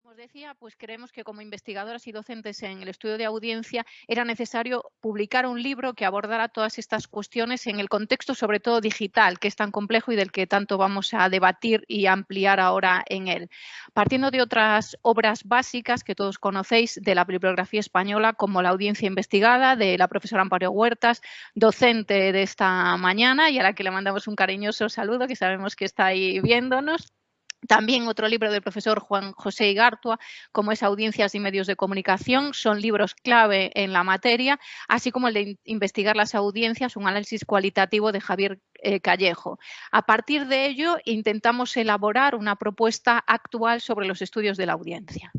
Como os decía, pues creemos que como investigadoras y docentes en el estudio de audiencia era necesario publicar un libro que abordara todas estas cuestiones en el contexto, sobre todo digital, que es tan complejo y del que tanto vamos a debatir y ampliar ahora en él. Partiendo de otras obras básicas que todos conocéis de la bibliografía española, como La audiencia investigada, de la profesora Amparo Huertas, docente de esta mañana y a la que le mandamos un cariñoso saludo, que sabemos que está ahí viéndonos. También otro libro del profesor Juan José Igartua, como es Audiencias y medios de comunicación, son libros clave en la materia, así como el de Investigar las audiencias, un análisis cualitativo de Javier Callejo. A partir de ello, intentamos elaborar una propuesta actual sobre los estudios de la audiencia.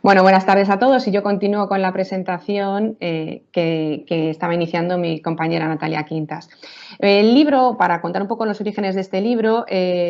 Bueno, buenas tardes a todos y yo continúo con la presentación que estaba iniciando mi compañera Natalia Quintas. El libro, para contar un poco los orígenes de este libro,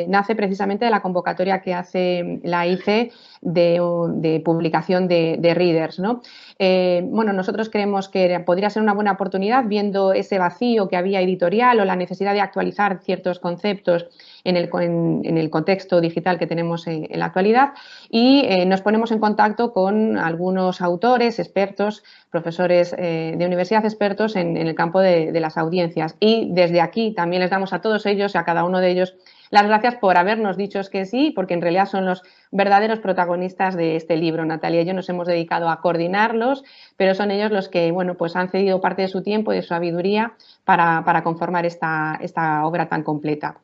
nace precisamente de la convocatoria que hace la ICE de publicación de Readers, ¿no? Bueno, nosotros creemos que podría ser una buena oportunidad, viendo ese vacío que había editorial o la necesidad de actualizar ciertos conceptos en el contexto digital que tenemos en la actualidad, y nos ponemos en contacto con algunos autores, expertos, profesores de universidad, expertos en el campo de las audiencias, y desde aquí también les damos a todos ellos, a cada uno de ellos, las gracias por habernos dicho que sí, porque en realidad son los verdaderos protagonistas de este libro. Natalia y yo nos hemos dedicado a coordinarlos, pero son ellos los que, bueno, pues han cedido parte de su tiempo y de su sabiduría para conformar esta obra tan completa.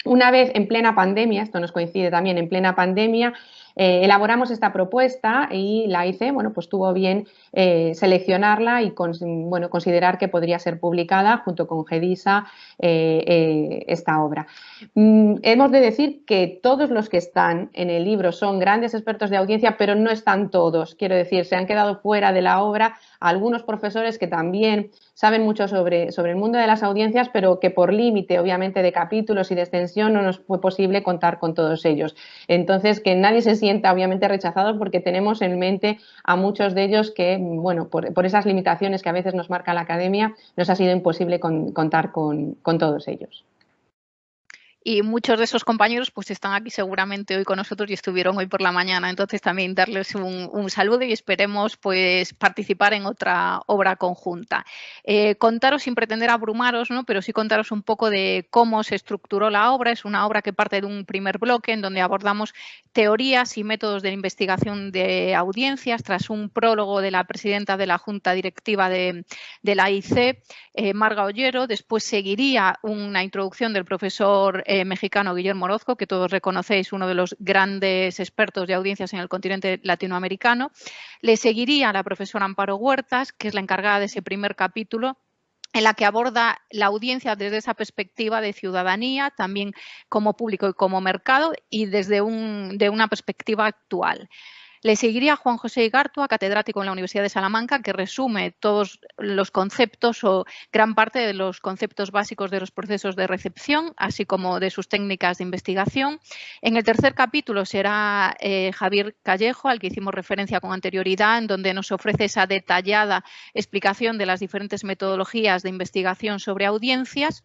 Una vez en plena pandemia, esto nos coincide también en plena pandemia, elaboramos esta propuesta y la ICE, bueno, pues tuvo bien seleccionarla y considerar que podría ser publicada junto con GEDISA esta obra. Hemos de decir que todos los que están en el libro son grandes expertos de audiencia, pero no están todos. Quiero decir, se han quedado fuera de la obra algunos profesores que también saben mucho sobre el mundo de las audiencias, pero que por límite, obviamente, de capítulos y de extensión no nos fue posible contar con todos ellos. Entonces, que nadie se sienta, obviamente, rechazado, porque tenemos en mente a muchos de ellos que, bueno, por esas limitaciones que a veces nos marca la academia, nos ha sido imposible contar con todos ellos. Y muchos de esos compañeros pues están aquí seguramente hoy con nosotros y estuvieron hoy por la mañana. Entonces también darles un saludo y esperemos pues participar en otra obra conjunta. Contaros sin pretender abrumaros, ¿no? Pero sí contaros un poco de cómo se estructuró la obra. Es una obra que parte de un primer bloque en donde abordamos teorías y métodos de investigación de audiencias tras un prólogo de la presidenta de la Junta Directiva de la IC, Marga Ollero. Después seguiría una introducción del profesor mexicano Guillermo Orozco, que todos reconocéis, uno de los grandes expertos de audiencias en el continente latinoamericano. Le seguiría la profesora Amparo Huertas, que es la encargada de ese primer capítulo, en la que aborda la audiencia desde esa perspectiva de ciudadanía, también como público y como mercado, y desde de una perspectiva actual. Le seguiría Juan José Igartua, catedrático en la Universidad de Salamanca, que resume todos los conceptos o gran parte de los conceptos básicos de los procesos de recepción, así como de sus técnicas de investigación. En el tercer capítulo será Javier Callejo, al que hicimos referencia con anterioridad, en donde nos ofrece esa detallada explicación de las diferentes metodologías de investigación sobre audiencias.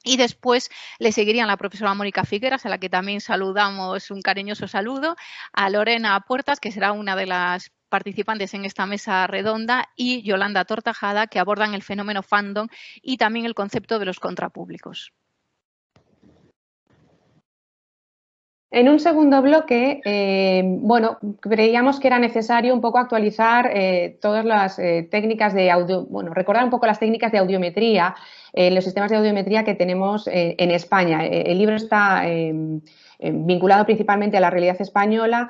Y después le seguirían la profesora Mónica Figueras, a la que también saludamos un cariñoso saludo, a Lorena Puertas, que será una de las participantes en esta mesa redonda, y Yolanda Tortajada, que abordan el fenómeno fandom y también el concepto de los contrapúblicos. En un segundo bloque, bueno, creíamos que era necesario un poco actualizar todas las técnicas de audio, bueno, recordar un poco las técnicas de audiometría, los sistemas de audiometría que tenemos en España. El libro está vinculado principalmente a la realidad española,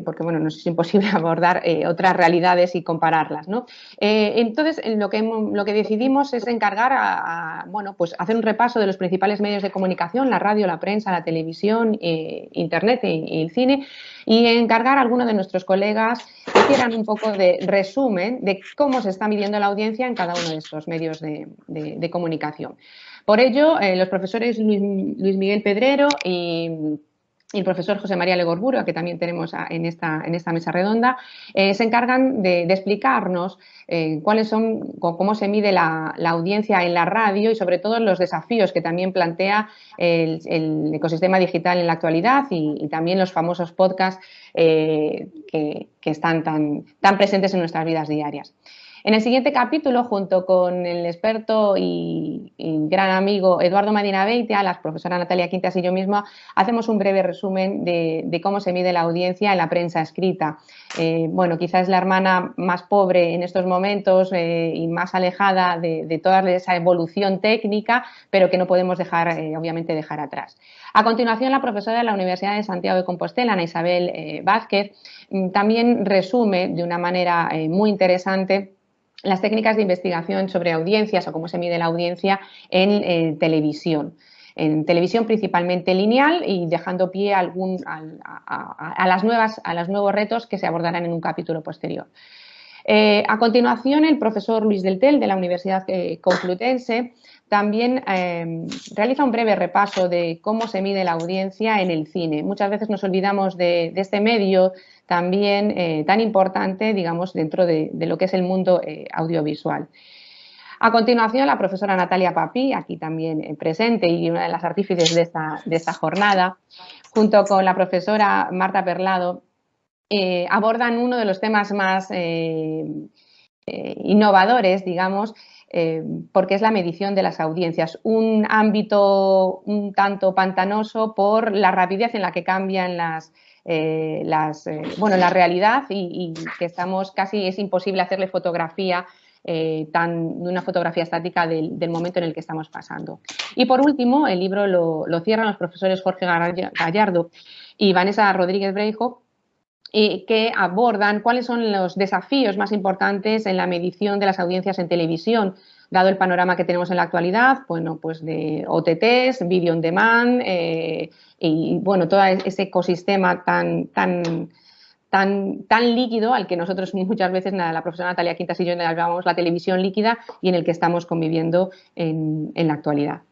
porque bueno, nos es imposible abordar otras realidades y compararlas, ¿no? Entonces, lo que decidimos es encargar bueno, pues hacer un repaso de los principales medios de comunicación, la radio, la prensa, la televisión, internet y el cine, y encargar a algunos de nuestros colegas que hicieran un poco de resumen de cómo se está midiendo la audiencia en cada uno de estos medios de comunicación. Por ello, los profesores Luis Miguel Pedrero y y el profesor José María Legorburu, que también tenemos en esta mesa redonda, se encargan de explicarnos cómo se mide la audiencia en la radio y sobre todo los desafíos que también plantea el ecosistema digital en la actualidad y también los famosos podcasts que están tan presentes en nuestras vidas diarias. En el siguiente capítulo, junto con el experto y gran amigo Eduardo Medina Beitia, la profesora Natalia Quintas y yo misma, hacemos un breve resumen de cómo se mide la audiencia en la prensa escrita. Bueno, quizás es la hermana más pobre en estos momentos y más alejada de toda esa evolución técnica, pero que no podemos obviamente dejar atrás. A continuación, la profesora de la Universidad de Santiago de Compostela, Ana Isabel Vázquez, también resume de una manera muy interesante las técnicas de investigación sobre audiencias o cómo se mide la audiencia en televisión. En televisión principalmente lineal y dejando pie a los nuevos retos que se abordarán en un capítulo posterior. A continuación, el profesor Luis Del Tel, de la Universidad Complutense, también realiza un breve repaso de cómo se mide la audiencia en el cine. Muchas veces nos olvidamos de este medio también tan importante, digamos, dentro de lo que es el mundo audiovisual. A continuación, la profesora Natalia Papí, aquí también presente y una de las artífices de esta jornada, junto con la profesora Marta Perlado, abordan uno de los temas más innovadores, digamos, porque es la medición de las audiencias, un ámbito un tanto pantanoso por la rapidez en la que cambian la realidad y que es imposible hacerle fotografía de una fotografía estática del momento en el que estamos pasando. Y por último, el libro lo cierran los profesores Jorge Gallardo y Vanessa Rodríguez Breijo, que abordan cuáles son los desafíos más importantes en la medición de las audiencias en televisión, dado el panorama que tenemos en la actualidad, bueno, pues de OTTs, video on demand y bueno, todo ese ecosistema tan líquido al que nosotros muchas veces, la profesora Natalia Quintas y yo le llamamos la televisión líquida y en el que estamos conviviendo en la actualidad.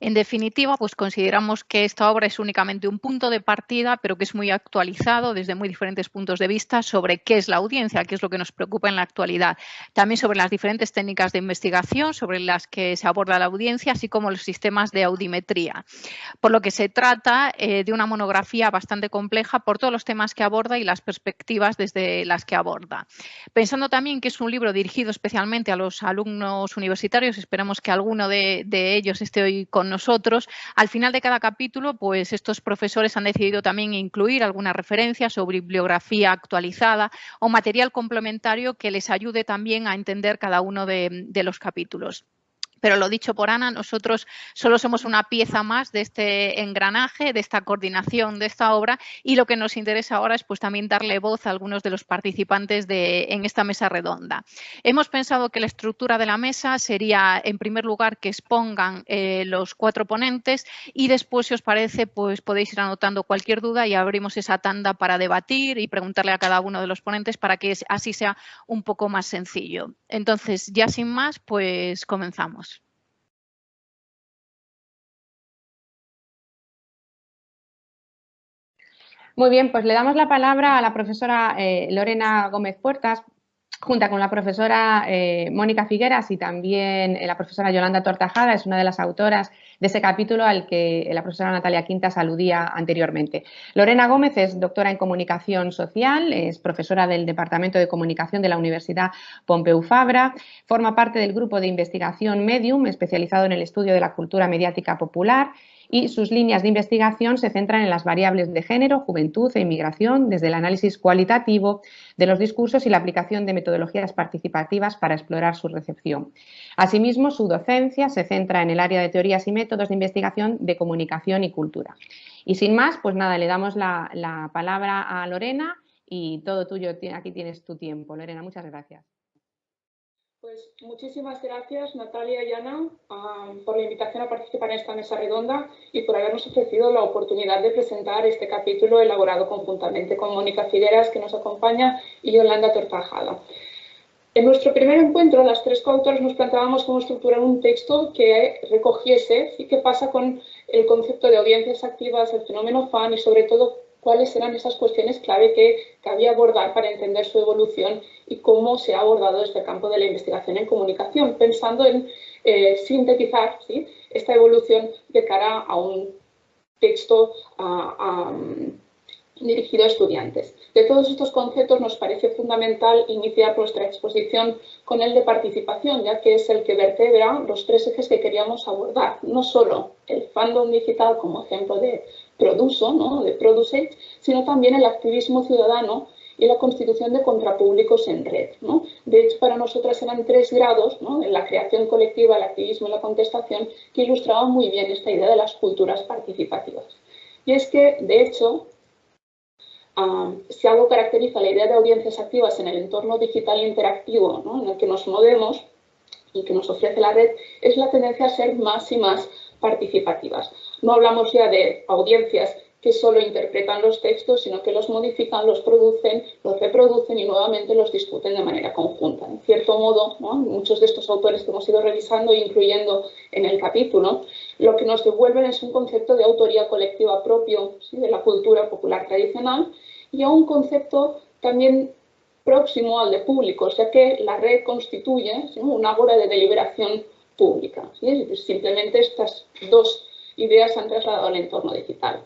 En definitiva, pues consideramos que esta obra es únicamente un punto de partida, pero que es muy actualizado desde muy diferentes puntos de vista sobre qué es la audiencia, qué es lo que nos preocupa en la actualidad. También sobre las diferentes técnicas de investigación sobre las que se aborda la audiencia, así como los sistemas de audimetría. Por lo que se trata de una monografía bastante compleja por todos los temas que aborda y las perspectivas desde las que aborda. Pensando también que es un libro dirigido especialmente a los alumnos universitarios, esperamos que alguno de ellos esté hoy con nosotros. Al final de cada capítulo, pues estos profesores han decidido también incluir algunas referencias o bibliografía actualizada o material complementario que les ayude también a entender cada uno de los capítulos. Pero lo dicho por Ana, nosotros solo somos una pieza más de este engranaje, de esta coordinación de esta obra y lo que nos interesa ahora es pues también darle voz a algunos de los participantes en esta mesa redonda. Hemos pensado que la estructura de la mesa sería, en primer lugar, que expongan los 4 ponentes y después, si os parece, pues podéis ir anotando cualquier duda y abrimos esa tanda para debatir y preguntarle a cada uno de los ponentes para que así sea un poco más sencillo. Entonces, ya sin más, pues comenzamos. Muy bien, pues le damos la palabra a la profesora Lorena Gómez Puertas, junto con la profesora Mónica Figueras y también la profesora Yolanda Tortajada, es una de las autoras de ese capítulo al que la profesora Natalia Quintas aludía anteriormente. Lorena Gómez es doctora en Comunicación Social, es profesora del Departamento de Comunicación de la Universidad Pompeu Fabra, forma parte del grupo de investigación Medium, especializado en el estudio de la cultura mediática popular, y sus líneas de investigación se centran en las variables de género, juventud e inmigración, desde el análisis cualitativo de los discursos y la aplicación de metodologías participativas para explorar su recepción. Asimismo, su docencia se centra en el área de teorías y métodos de investigación de comunicación y cultura. Y sin más, pues nada, le damos la palabra a Lorena y todo tuyo, aquí tienes tu tiempo. Lorena, muchas gracias. Pues muchísimas gracias, Natalia y Ana, por la invitación a participar en esta mesa redonda y por habernos ofrecido la oportunidad de presentar este capítulo elaborado conjuntamente con Mónica Figueras, que nos acompaña, y Yolanda Tortajada. En nuestro primer encuentro, las 3 coautoras nos planteábamos cómo estructurar un texto que recogiese qué pasa con el concepto de audiencias activas, el fenómeno fan y sobre todo cuáles eran esas cuestiones clave que cabía abordar para entender su evolución y cómo se ha abordado desde el campo de la investigación en comunicación, pensando en sintetizar, ¿sí?, esta evolución de cara a un texto dirigido a estudiantes. De todos estos conceptos nos parece fundamental iniciar nuestra exposición con el de participación, ya que es el que vertebra los tres ejes que queríamos abordar. No solo el fandom digital como ejemplo de produso, ¿no?, de produce, sino también el activismo ciudadano y la constitución de contrapúblicos en red, ¿no? De hecho, para nosotras eran 3 grados, ¿no?, en la creación colectiva, el activismo y la contestación, que ilustraban muy bien esta idea de las culturas participativas. Y es que, de hecho, si algo caracteriza la idea de audiencias activas en el entorno digital interactivo, ¿no?, en el que nos movemos y que nos ofrece la red, es la tendencia a ser más y más participativas. No hablamos ya de audiencias que solo interpretan los textos, sino que los modifican, los producen, los reproducen y nuevamente los discuten de manera conjunta. En cierto modo, ¿no?, muchos de estos autores que hemos ido revisando e incluyendo en el capítulo, lo que nos devuelven es un concepto de autoría colectiva propio, ¿sí?, de la cultura popular tradicional, y a un concepto también próximo al de públicos, ya que la red constituye, ¿sí?, un ágora de deliberación pública, ¿sí? Simplemente estas dos ideas se han trasladado al entorno digital.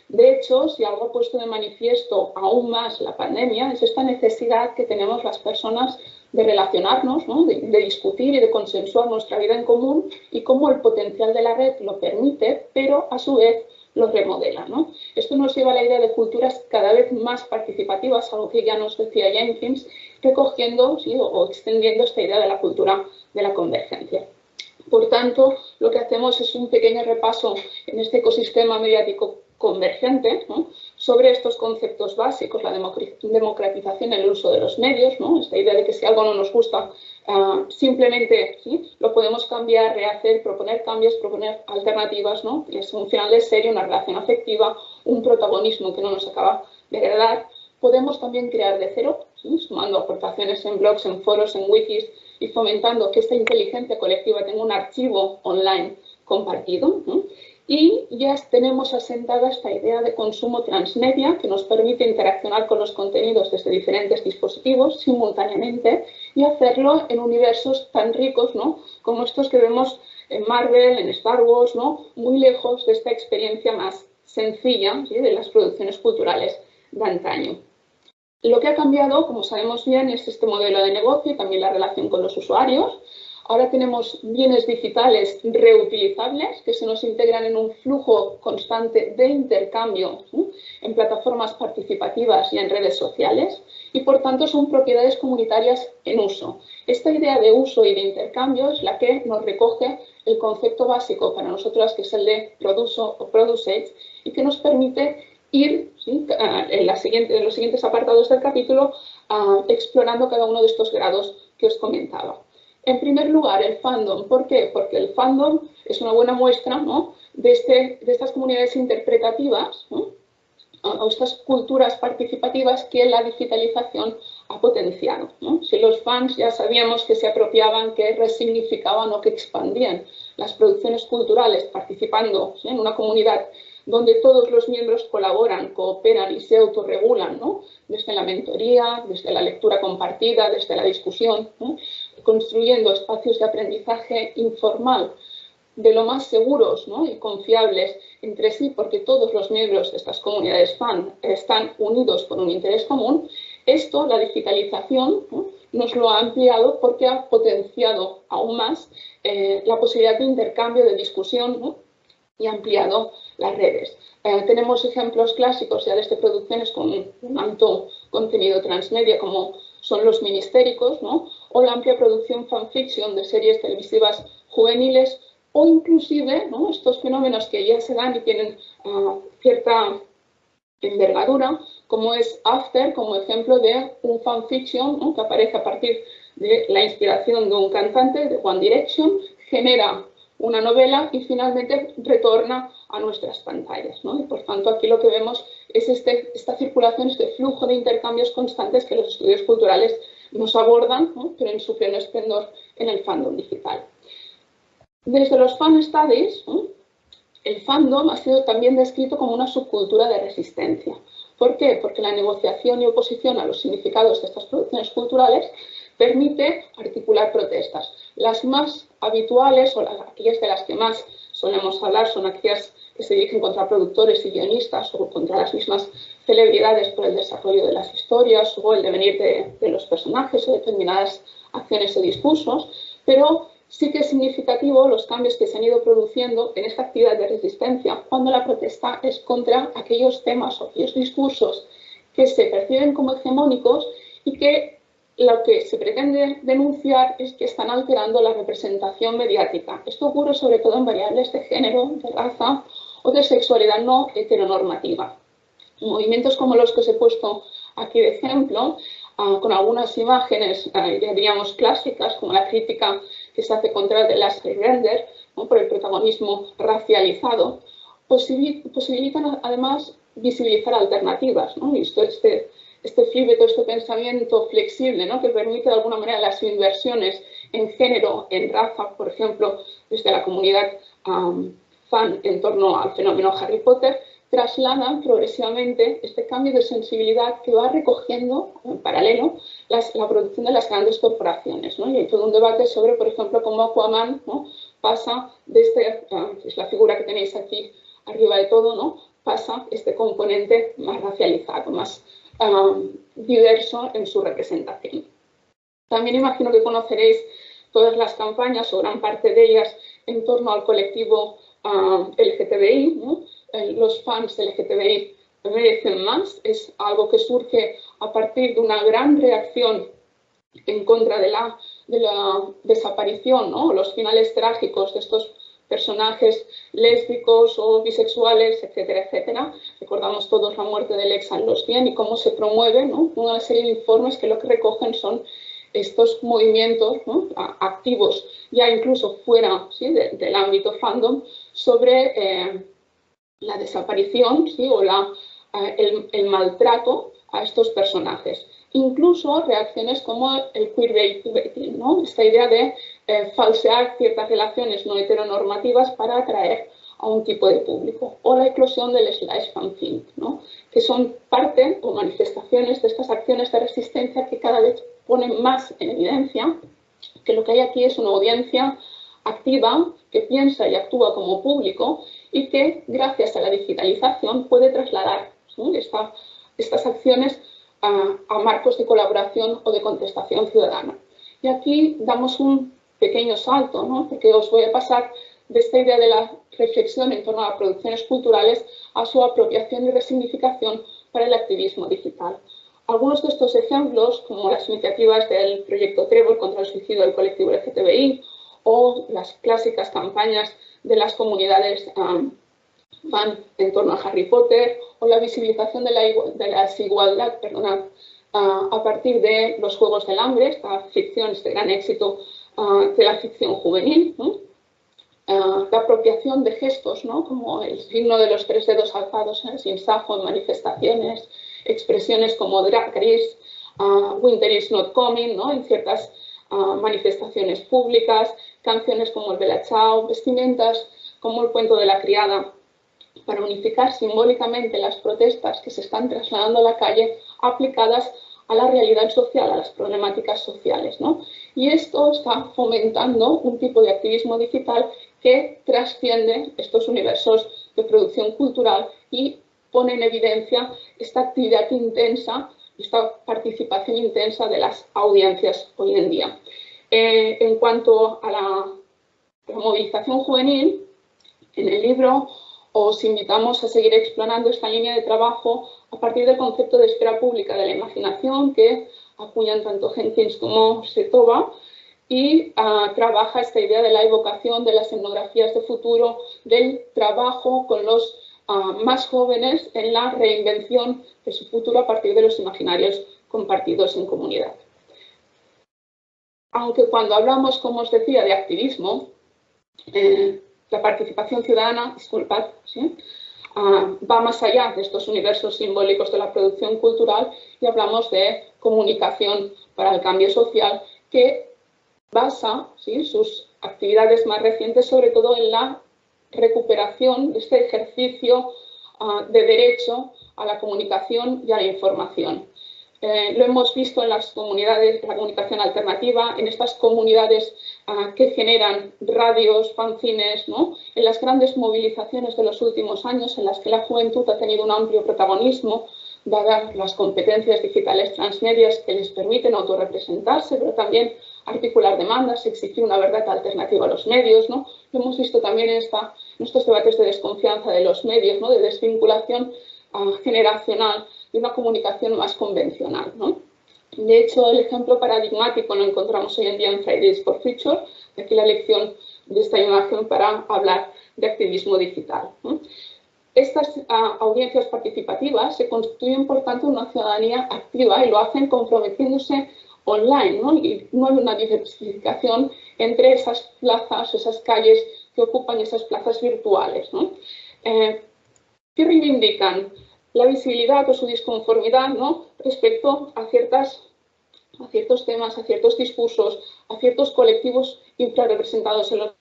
De hecho, si algo ha puesto de manifiesto aún más la pandemia, es esta necesidad que tenemos las personas de relacionarnos, ¿no?, de discutir y de consensuar nuestra vida en común, y cómo el potencial de la red lo permite, pero a su vez lo remodela, ¿no? Esto nos lleva a la idea de culturas cada vez más participativas, algo que ya nos decía Jenkins, recogiendo, ¿sí?, o extendiendo esta idea de la cultura de la convergencia. Por tanto, lo que hacemos es un pequeño repaso en este ecosistema mediático convergente, ¿no?, sobre estos conceptos básicos, la democratización en el uso de los medios, ¿no?, esta idea de que si algo no nos gusta, simplemente, ¿sí?, lo podemos cambiar, rehacer, proponer cambios, proponer alternativas, ¿no?, es un final de serie, una relación afectiva, un protagonismo que no nos acaba de agradar. Podemos también crear de cero, ¿sí?, sumando aportaciones en blogs, en foros, en wikis, y fomentando que esta inteligencia colectiva tenga un archivo online compartido, ¿no? Y ya tenemos asentada esta idea de consumo transmedia que nos permite interaccionar con los contenidos desde diferentes dispositivos simultáneamente y hacerlo en universos tan ricos, ¿no?, como estos que vemos en Marvel, en Star Wars, ¿no?, muy lejos de esta experiencia más sencilla, ¿sí?, de las producciones culturales de antaño. Lo que ha cambiado, como sabemos bien, es este modelo de negocio y también la relación con los usuarios. Ahora tenemos bienes digitales reutilizables que se nos integran en un flujo constante de intercambio, ¿sí?, en plataformas participativas y en redes sociales, y por tanto son propiedades comunitarias en uso. Esta idea de uso y de intercambio es la que nos recoge el concepto básico para nosotras, que es el de produso o producage, y que nos permite ir, ¿sí?, en los siguientes apartados del capítulo explorando cada uno de estos grados que os comentaba. En primer lugar, el fandom. ¿Por qué? Porque el fandom es una buena muestra, ¿no?, de estas comunidades interpretativas, ¿no?, o estas culturas participativas que la digitalización ha potenciado, ¿no? Si los fans ya sabíamos que se apropiaban, que resignificaban o que expandían las producciones culturales participando, ¿sí?, en una comunidad donde todos los miembros colaboran, cooperan y se autorregulan, ¿no?, desde la mentoría, desde la lectura compartida, desde la discusión, ¿no?, construyendo espacios de aprendizaje informal de lo más seguros, ¿no?, y confiables entre sí, porque todos los miembros de estas comunidades fan están unidos por un interés común. Esto, la digitalización, ¿no?, nos lo ha ampliado porque ha potenciado aún más la posibilidad de intercambio, de discusión, ¿no?, y ha ampliado las redes. Tenemos ejemplos clásicos ya desde producciones con un alto contenido transmedia, como son los ministéricos, ¿no?, o la amplia producción fanfiction de series televisivas juveniles, o inclusive, ¿no?, estos fenómenos que ya se dan y tienen cierta envergadura, como es After, como ejemplo de un fanfiction, ¿no?, que aparece a partir de la inspiración de un cantante de One Direction, genera una novela y finalmente retorna a nuestras pantallas, ¿no? Y por tanto aquí lo que vemos es esta circulación, este flujo de intercambios constantes que los estudios culturales nos abordan, ¿no?, pero en su pleno esplendor en el fandom digital. Desde los fan studies, ¿no?, El fandom ha sido también descrito como una subcultura de resistencia. ¿Por qué? Porque la negociación y oposición a los significados de estas producciones culturales permite articular protestas. Las más habituales, o aquellas de las que más solemos hablar, son aquellas que se dirigen contra productores y guionistas o contra las mismas celebridades por el desarrollo de las historias o el devenir de los personajes o determinadas acciones o discursos, pero sí que es significativo los cambios que se han ido produciendo en esta actividad de resistencia cuando la protesta es contra aquellos temas o aquellos discursos que se perciben como hegemónicos y que lo que se pretende denunciar es que están alterando la representación mediática. Esto ocurre sobre todo en variables de género, de raza o de sexualidad no heteronormativa. Movimientos como los que os he puesto aquí de ejemplo, con algunas imágenes, ya diríamos clásicas, como la crítica que se hace contra The Last Airbender, ¿no?, por el protagonismo racializado, posibilitan además visibilizar alternativas, ¿no? Y este flip, este pensamiento flexible, ¿no?, que permite de alguna manera las inversiones en género, en raza, por ejemplo, desde la comunidad fan en torno al fenómeno Harry Potter, trasladan progresivamente este cambio de sensibilidad que va recogiendo en paralelo la producción de las grandes corporaciones, ¿no? Y hay todo un debate sobre, por ejemplo, cómo Aquaman, ¿no?, pasa de es la figura que tenéis aquí arriba de todo, ¿no?, pasa este componente más racializado, más diverso en su representación. También imagino que conoceréis todas las campañas o gran parte de ellas en torno al colectivo LGTBI, ¿no? Los fans LGTBI merecen más, es algo que surge a partir de una gran reacción en contra de la desaparición, ¿no?, los finales trágicos de estos personajes lésbicos o bisexuales, etcétera, etcétera. Recordamos todos la muerte de Lexa en Los 100 y cómo se promueve, ¿no?, una serie de informes que lo que recogen son estos movimientos, ¿no?, activos ya incluso fuera, ¿sí?, del ámbito fandom sobre la desaparición, ¿sí?, o el maltrato a estos personajes. Incluso reacciones como el queerbaiting, ¿no?, esta idea de falsear ciertas relaciones no heteronormativas para atraer a un tipo de público, o la eclosión del slash fanfic, ¿no?, que son parte o manifestaciones de estas acciones de resistencia que cada vez ponen más en evidencia que lo que hay aquí es una audiencia activa que piensa y actúa como público y que, gracias a la digitalización, puede trasladar, ¿sí?, estas acciones a marcos de colaboración o de contestación ciudadana. Y aquí damos un pequeño salto, ¿no?, porque os voy a pasar de esta idea de la reflexión en torno a producciones culturales a su apropiación y resignificación para el activismo digital. Algunos de estos ejemplos, como las iniciativas del proyecto Trevor contra el suicidio del colectivo LGTBI o las clásicas campañas de las comunidades fan en torno a Harry Potter o la visibilización de la desigualdad, a partir de los Juegos del Hambre, esta ficción, este gran éxito de la ficción juvenil, ¿no?, la apropiación de gestos, ¿no?, como el signo de los 3 dedos alzados en el sinsajo en manifestaciones, expresiones como Drag Race, Winter is not coming, ¿no?, en ciertas manifestaciones públicas, canciones como el Bella Ciao, vestimentas como el cuento de la criada, para unificar simbólicamente las protestas que se están trasladando a la calle aplicadas a la realidad social, a las problemáticas sociales, ¿no? Y esto está fomentando un tipo de activismo digital que trasciende estos universos de producción cultural y pone en evidencia esta actividad intensa, esta participación intensa de las audiencias hoy en día. En cuanto a la movilización juvenil, en el libro os invitamos a seguir explorando esta línea de trabajo a partir del concepto de esfera pública de la imaginación que acuñan tanto Jenkins como Setova y trabaja esta idea de la evocación de las etnografías de futuro, del trabajo con los más jóvenes en la reinvención de su futuro a partir de los imaginarios compartidos en comunidad. Aunque cuando hablamos, como os decía, de activismo, la participación ciudadana, disculpad, ¿sí?, va más allá de estos universos simbólicos de la producción cultural y hablamos de comunicación para el cambio social que basa, ¿sí?, sus actividades más recientes sobre todo en la recuperación de este ejercicio de derecho a la comunicación y a la información. Lo hemos visto en las comunidades de la comunicación alternativa, en estas comunidades que generan radios, fanzines, ¿no? En las grandes movilizaciones de los últimos años en las que la juventud ha tenido un amplio protagonismo, dadas las competencias digitales transmedias que les permiten autorrepresentarse, pero también articular demandas, exigir una verdad alternativa a los medios, ¿no? Lo hemos visto también en estos debates de desconfianza de los medios, ¿no? De desvinculación generacional de una comunicación más convencional, ¿no? De hecho, el ejemplo paradigmático lo encontramos hoy en día en Fridays for Future, de aquí la elección de esta imagen para hablar de activismo digital, ¿no? Estas audiencias participativas se constituyen, por tanto, una ciudadanía activa y lo hacen comprometiéndose online, ¿no? Y no hay una diversificación entre esas plazas, esas calles que ocupan esas plazas virtuales, ¿no? Que reivindican la visibilidad o su disconformidad, ¿no? Respecto a ciertos temas, a ciertos discursos, a ciertos colectivos infrarrepresentados en los.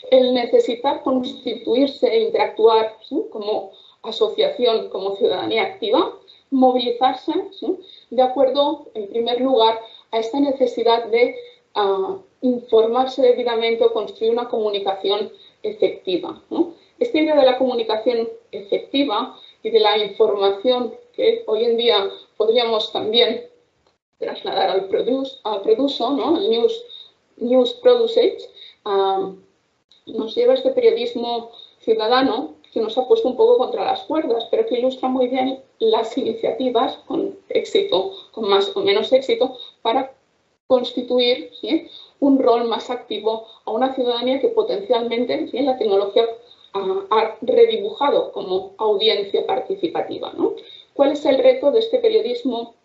El necesitar constituirse e interactuar, ¿sí? Como asociación, como ciudadanía activa, movilizarse, ¿sí? De acuerdo, en primer lugar, a esta necesidad de informarse debidamente o construir una comunicación efectiva, ¿no? Esta idea de la comunicación efectiva y de la información que hoy en día podríamos también trasladar al produso, ¿no? Al news producage, nos lleva a este periodismo ciudadano que nos ha puesto un poco contra las cuerdas, pero que ilustra muy bien las iniciativas con éxito, con más o menos éxito, para constituir, ¿sí? Un rol más activo a una ciudadanía que potencialmente, ¿sí? La tecnología ha redibujado como audiencia participativa, ¿no? ¿Cuál es el reto de este periodismo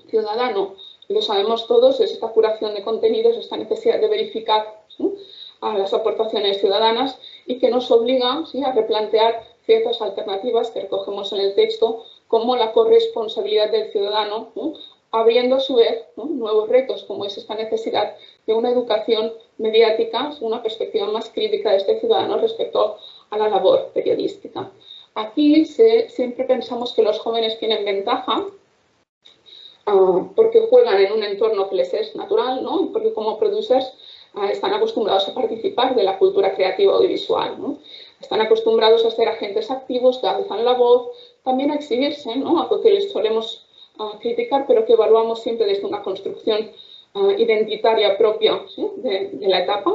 ciudadano? Lo sabemos todos, es esta curación de contenidos, esta necesidad de verificar, ¿sí? A las aportaciones ciudadanas y que nos obliga, ¿sí? A replantear ciertas alternativas que recogemos en el texto, como la corresponsabilidad del ciudadano, ¿no? Abriendo a su vez, ¿no? Nuevos retos, como es esta necesidad de una educación mediática, una perspectiva más crítica de este ciudadano respecto a la labor periodística. Aquí siempre pensamos que los jóvenes tienen ventaja porque juegan en un entorno que les es natural, ¿no? Y porque como producers están acostumbrados a participar de la cultura creativa audiovisual, ¿no? Están acostumbrados a ser agentes activos que alzan la voz, también a exhibirse, ¿no? Algo que les solemos criticar, pero que evaluamos siempre desde una construcción identitaria propia, ¿sí? de la etapa,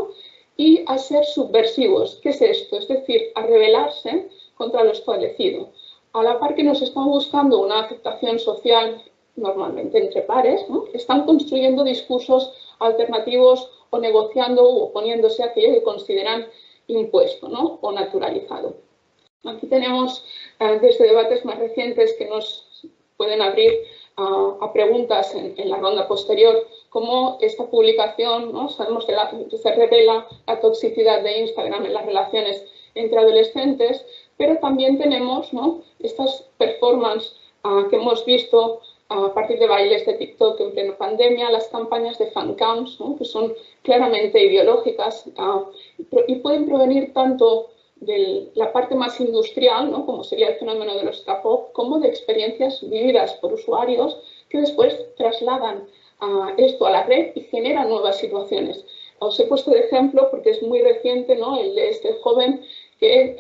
y a ser subversivos. ¿Qué es esto? Es decir, a rebelarse contra lo establecido. A la par que nos están buscando una aceptación social, normalmente entre pares, ¿no? Están construyendo discursos alternativos o negociando o oponiéndose a aquello que consideran impuesto, ¿no? O naturalizado. Aquí tenemos desde debates más recientes que nos pueden abrir a preguntas en la ronda posterior, como esta publicación, ¿no? Sabemos que se revela la toxicidad de Instagram en las relaciones entre adolescentes, pero también tenemos, ¿no? Estas performances que hemos visto a partir de bailes de TikTok en plena pandemia, las campañas de fancams, ¿no? Que son claramente ideológicas y pueden provenir tanto de la parte más industrial, ¿no? Como sería el fenómeno de los K-pop, como de experiencias vividas por usuarios que después trasladan esto a la red y generan nuevas situaciones. Os he puesto de ejemplo porque es muy reciente, ¿no? El de este joven que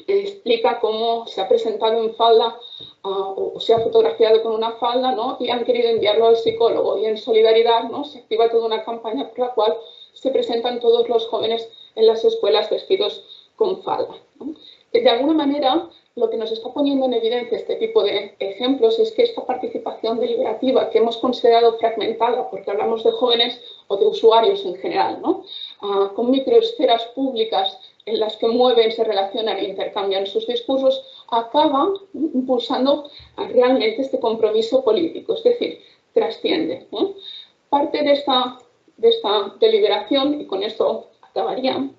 explica cómo se ha presentado en falda o se ha fotografiado con una falda, ¿no? Y han querido enviarlo al psicólogo, y en solidaridad, ¿no? Se activa toda una campaña por la cual se presentan todos los jóvenes en las escuelas vestidos con falda, ¿no? De alguna manera, lo que nos está poniendo en evidencia este tipo de ejemplos es que esta participación deliberativa que hemos considerado fragmentada, porque hablamos de jóvenes o de usuarios en general, ¿no? Con microesferas públicas en las que mueven, se relacionan e intercambian sus discursos, acaba impulsando realmente este compromiso político, es decir, trasciende, ¿no? Parte de esta deliberación, y con esto acabaría,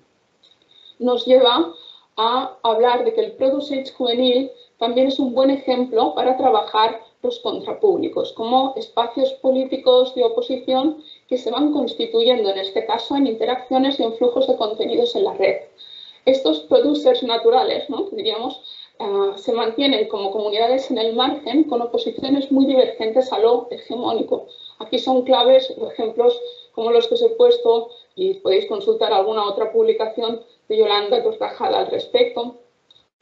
nos lleva a hablar de que el Produce Age juvenil también es un buen ejemplo para trabajar los contrapúblicos, como espacios políticos de oposición que se van constituyendo, en este caso, en interacciones y en flujos de contenidos en la red. Estos producers naturales, ¿no?, diríamos, se mantienen como comunidades en el margen con oposiciones muy divergentes a lo hegemónico. Aquí son claves ejemplos como los que os he puesto, y podéis consultar alguna otra publicación de Yolanda Tortajada al respecto,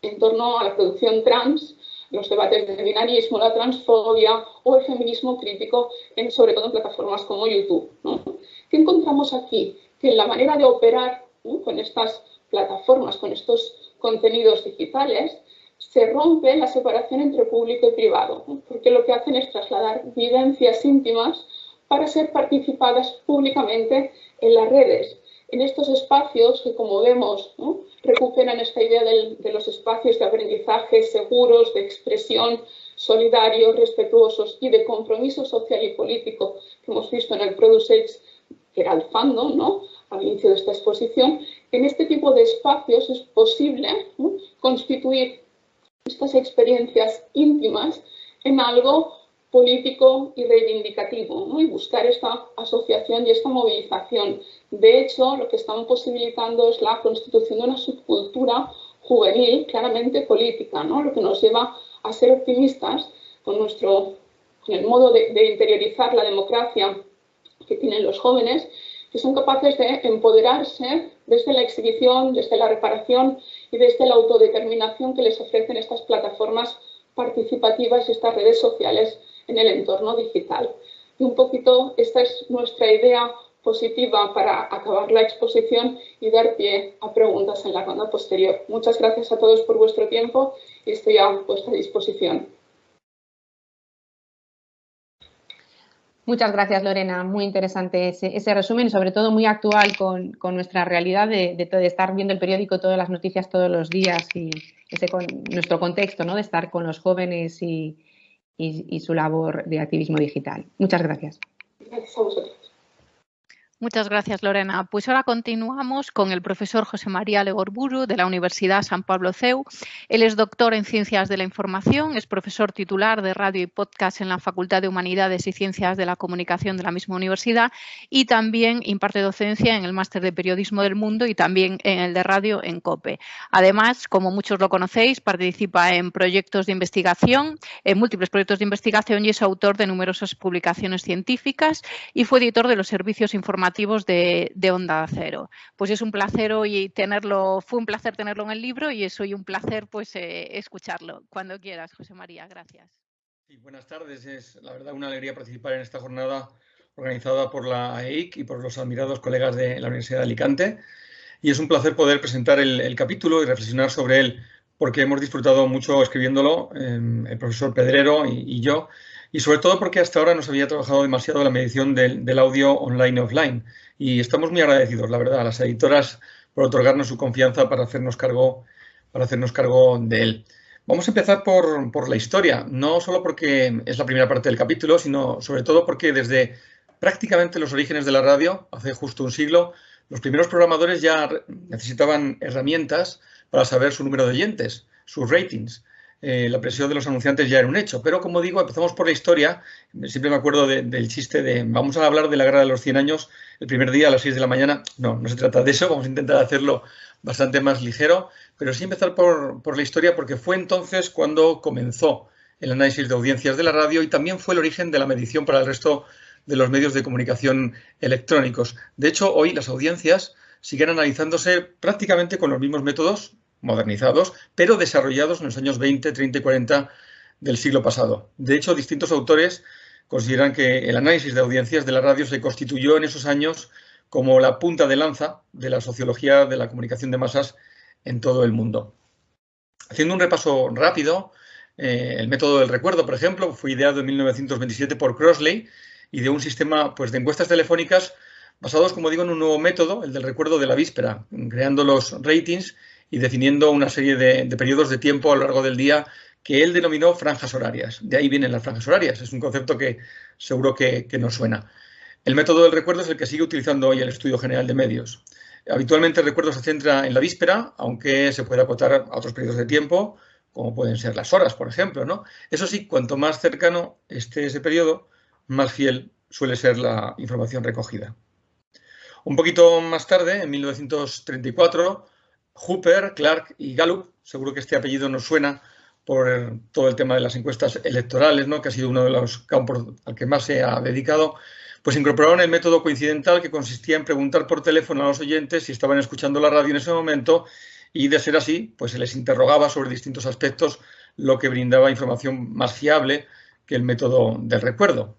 en torno a la producción trans, los debates de binarismo, la transfobia o el feminismo crítico, sobre todo en plataformas como YouTube, ¿no? ¿Qué encontramos aquí? Que en la manera de operar, ¿no?, con estas plataformas, con estos contenidos digitales, se rompe la separación entre público y privado, ¿no?, porque lo que hacen es trasladar vivencias íntimas para ser participadas públicamente en las redes. En estos espacios que, como vemos, ¿no?, recuperan esta idea de los espacios de aprendizaje seguros, de expresión, solidarios, respetuosos y de compromiso social y político que hemos visto en el Produce, que era el fandom, ¿no?, al inicio de esta exposición. En este tipo de espacios es posible, ¿no?, constituir estas experiencias íntimas en algo político y reivindicativo, ¿no?, y buscar esta asociación y esta movilización. De hecho, lo que están posibilitando es la constitución de una subcultura juvenil claramente política, ¿no?, lo que nos lleva a ser optimistas con el modo de interiorizar la democracia que tienen los jóvenes, que son capaces de empoderarse desde la exhibición, desde la reparación y desde la autodeterminación que les ofrecen estas plataformas participativas y estas redes sociales en el entorno digital. Y un poquito esta es nuestra idea positiva para acabar la exposición y dar pie a preguntas en la ronda posterior. Muchas gracias a todos por vuestro tiempo y estoy a vuestra disposición. Muchas gracias, Lorena. Muy interesante ese resumen y sobre todo muy actual con nuestra realidad de estar viendo el periódico, todas las noticias todos los días y nuestro contexto, ¿no?, de estar con los jóvenes y su labor de activismo digital. Muchas gracias. Gracias a vosotros. Muchas gracias, Lorena. Pues ahora continuamos con el profesor José María Legorburu de la Universidad San Pablo CEU. Él es doctor en Ciencias de la Información, es profesor titular de radio y podcast en la Facultad de Humanidades y Ciencias de la Comunicación de la misma universidad y también imparte docencia en el Máster de Periodismo del Mundo y también en el de radio en COPE. Además, como muchos lo conocéis, participa en proyectos de investigación, en múltiples proyectos de investigación y es autor de numerosas publicaciones científicas y fue editor de los servicios informativos de Onda Cero. Pues es un placer hoy fue un placer tenerlo en el libro y es hoy un placer pues escucharlo. Cuando quieras, José María, gracias. Sí, buenas tardes, es la verdad una alegría participar en esta jornada organizada por la AEIC y por los admirados colegas de la Universidad de Alicante y es un placer poder presentar el capítulo y reflexionar sobre él porque hemos disfrutado mucho escribiéndolo, el profesor Pedrero y yo, y sobre todo porque hasta ahora nos había trabajado demasiado la medición del audio online y offline. Y estamos muy agradecidos, la verdad, a las editoras por otorgarnos su confianza para hacernos cargo de él. Vamos a empezar por la historia, no solo porque es la primera parte del capítulo, sino sobre todo porque desde prácticamente los orígenes de la radio, hace justo un siglo, los primeros programadores ya necesitaban herramientas para saber su número de oyentes, sus ratings. La presión de los anunciantes ya era un hecho, pero como digo, empezamos por la historia. Siempre me acuerdo del chiste de vamos a hablar de la Guerra de los 100 años el primer día a las 6 de la mañana. No se trata de eso, vamos a intentar hacerlo bastante más ligero, pero sí empezar por la historia porque fue entonces cuando comenzó el análisis de audiencias de la radio y también fue el origen de la medición para el resto de los medios de comunicación electrónicos. De hecho, hoy las audiencias siguen analizándose prácticamente con los mismos métodos modernizados, pero desarrollados en los años 20, 30 y 40 del siglo pasado. De hecho, distintos autores consideran que el análisis de audiencias de la radio se constituyó en esos años como la punta de lanza de la sociología de la comunicación de masas en todo el mundo. Haciendo un repaso rápido, el método del recuerdo, por ejemplo, fue ideado en 1927 por Crossley y de un sistema de encuestas telefónicas basados, como digo, en un nuevo método, el del recuerdo de la víspera, creando los ratings y definiendo una serie de periodos de tiempo a lo largo del día que él denominó franjas horarias. De ahí vienen las franjas horarias, es un concepto que seguro que nos suena. El método del recuerdo es el que sigue utilizando hoy el Estudio General de Medios. Habitualmente el recuerdo se centra en la víspera, aunque se puede acotar a otros periodos de tiempo, como pueden ser las horas, por ejemplo, ¿no? Eso sí, cuanto más cercano esté ese periodo, más fiel suele ser la información recogida. Un poquito más tarde, en 1934, Hooper, Clark y Gallup, seguro que este apellido nos suena por todo el tema de las encuestas electorales, ¿no?, que ha sido uno de los campos al que más se ha dedicado, pues incorporaron el método coincidental, que consistía en preguntar por teléfono a los oyentes si estaban escuchando la radio en ese momento, y de ser así, pues se les interrogaba sobre distintos aspectos, lo que brindaba información más fiable que el método del recuerdo.